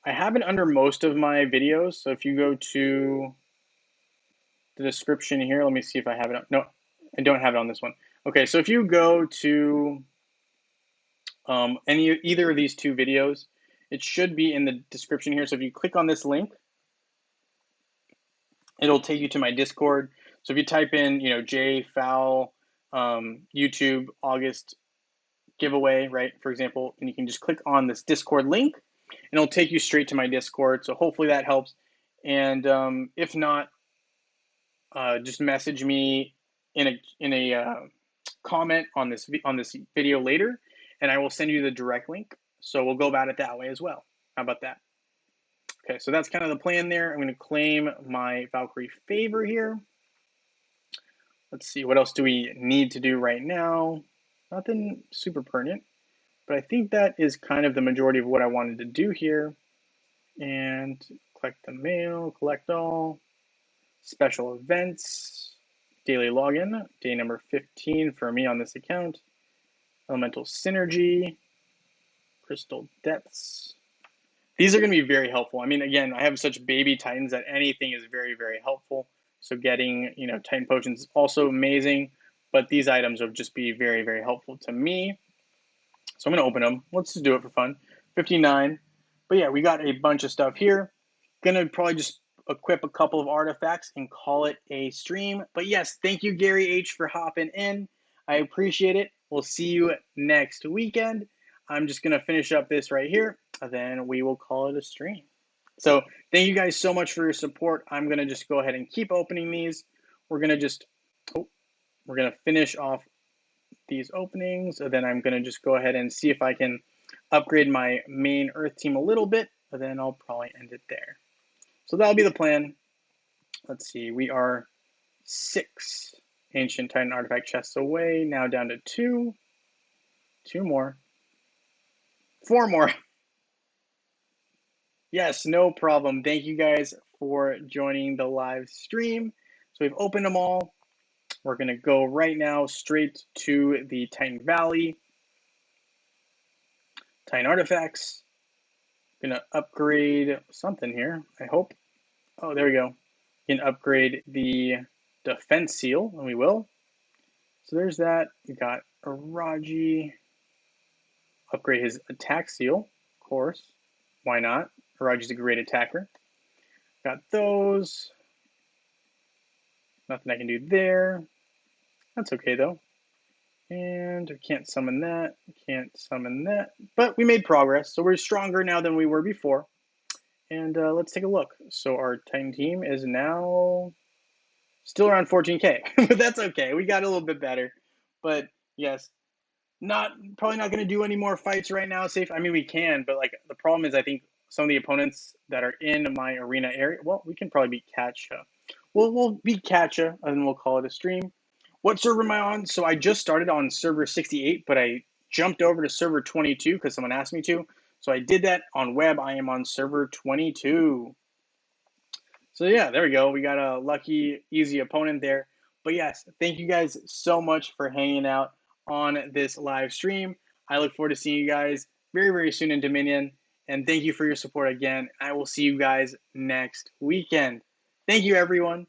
I have it under most of my videos. So if you go to the description here, let me see if I have it. No, I don't have it on this one. Okay, so if you go to either of these two videos, it should be in the description here. So if you click on this link, it'll take you to my Discord. So if you type in, J Fowl YouTube August giveaway, right, for example, and you can just click on this Discord link, and it'll take you straight to my Discord. So hopefully that helps. And if not, just message me in a comment on this video later, and I will send you the direct link. So we'll go about it that way as well. How about that? Okay, so that's kind of the plan there. I'm going to claim my Valkyrie favor here. Let's see, what else do we need to do right now? Nothing super pertinent, but I think that is kind of the majority of what I wanted to do here. And collect the mail, collect all, special events, daily login, day number 15 for me on this account, elemental synergy, crystal depths. These are going to be very helpful. I mean, again, I have such baby titans that anything is very, very helpful. So getting, Titan potions is also amazing, but these items will just be very, very helpful to me. So I'm going to open them. Let's just do it for fun. 59. But yeah, we got a bunch of stuff here. Going to probably just equip a couple of artifacts and call it a stream. But yes, thank you, Gary H., for hopping in. I appreciate it. We'll see you next weekend. I'm just going to finish up this right here, and then we will call it a stream. So thank you guys so much for your support. I'm going to just go ahead and keep opening these. We're going to finish off these openings, and then I'm going to just go ahead and see if I can upgrade my main Earth team a little bit, and then I'll probably end it there. So that'll be the plan. Let's see, we are 6 Ancient Titan artifact chests away, now down to 2. 2 more. 4 more. Yes, no problem. Thank you guys for joining the live stream. So we've opened them all. We're going to go right now straight to the Titan Valley. Titan artifacts. Going to upgrade something here, I hope. Oh, there we go. You can upgrade the defense seal, and we will. So there's that. We got Araji. Upgrade his attack seal, of course. Why not? Araji's a great attacker. Got those. Nothing I can do there. That's okay though. And we can't summon that. Can't summon that. But we made progress, so we're stronger now than we were before. And let's take a look. So our Titan team is now still around 14K, but that's okay. We got a little bit better. But yes, probably not going to do any more fights right now. Safe. I mean, we can, but like the problem is, I think some of the opponents that are in my arena area. Well, we can probably beat Katcha. We'll beat Katcha, and then we'll call it a stream. What server am I on? So I just started on server 68, but I jumped over to server 22 because someone asked me to. So I did that on web. I am on server 22. So yeah, there we go. We got a lucky, easy opponent there. But yes, thank you guys so much for hanging out on this live stream. I look forward to seeing you guys very, very soon in Dominion. And thank you for your support again. I will see you guys next weekend. Thank you, everyone.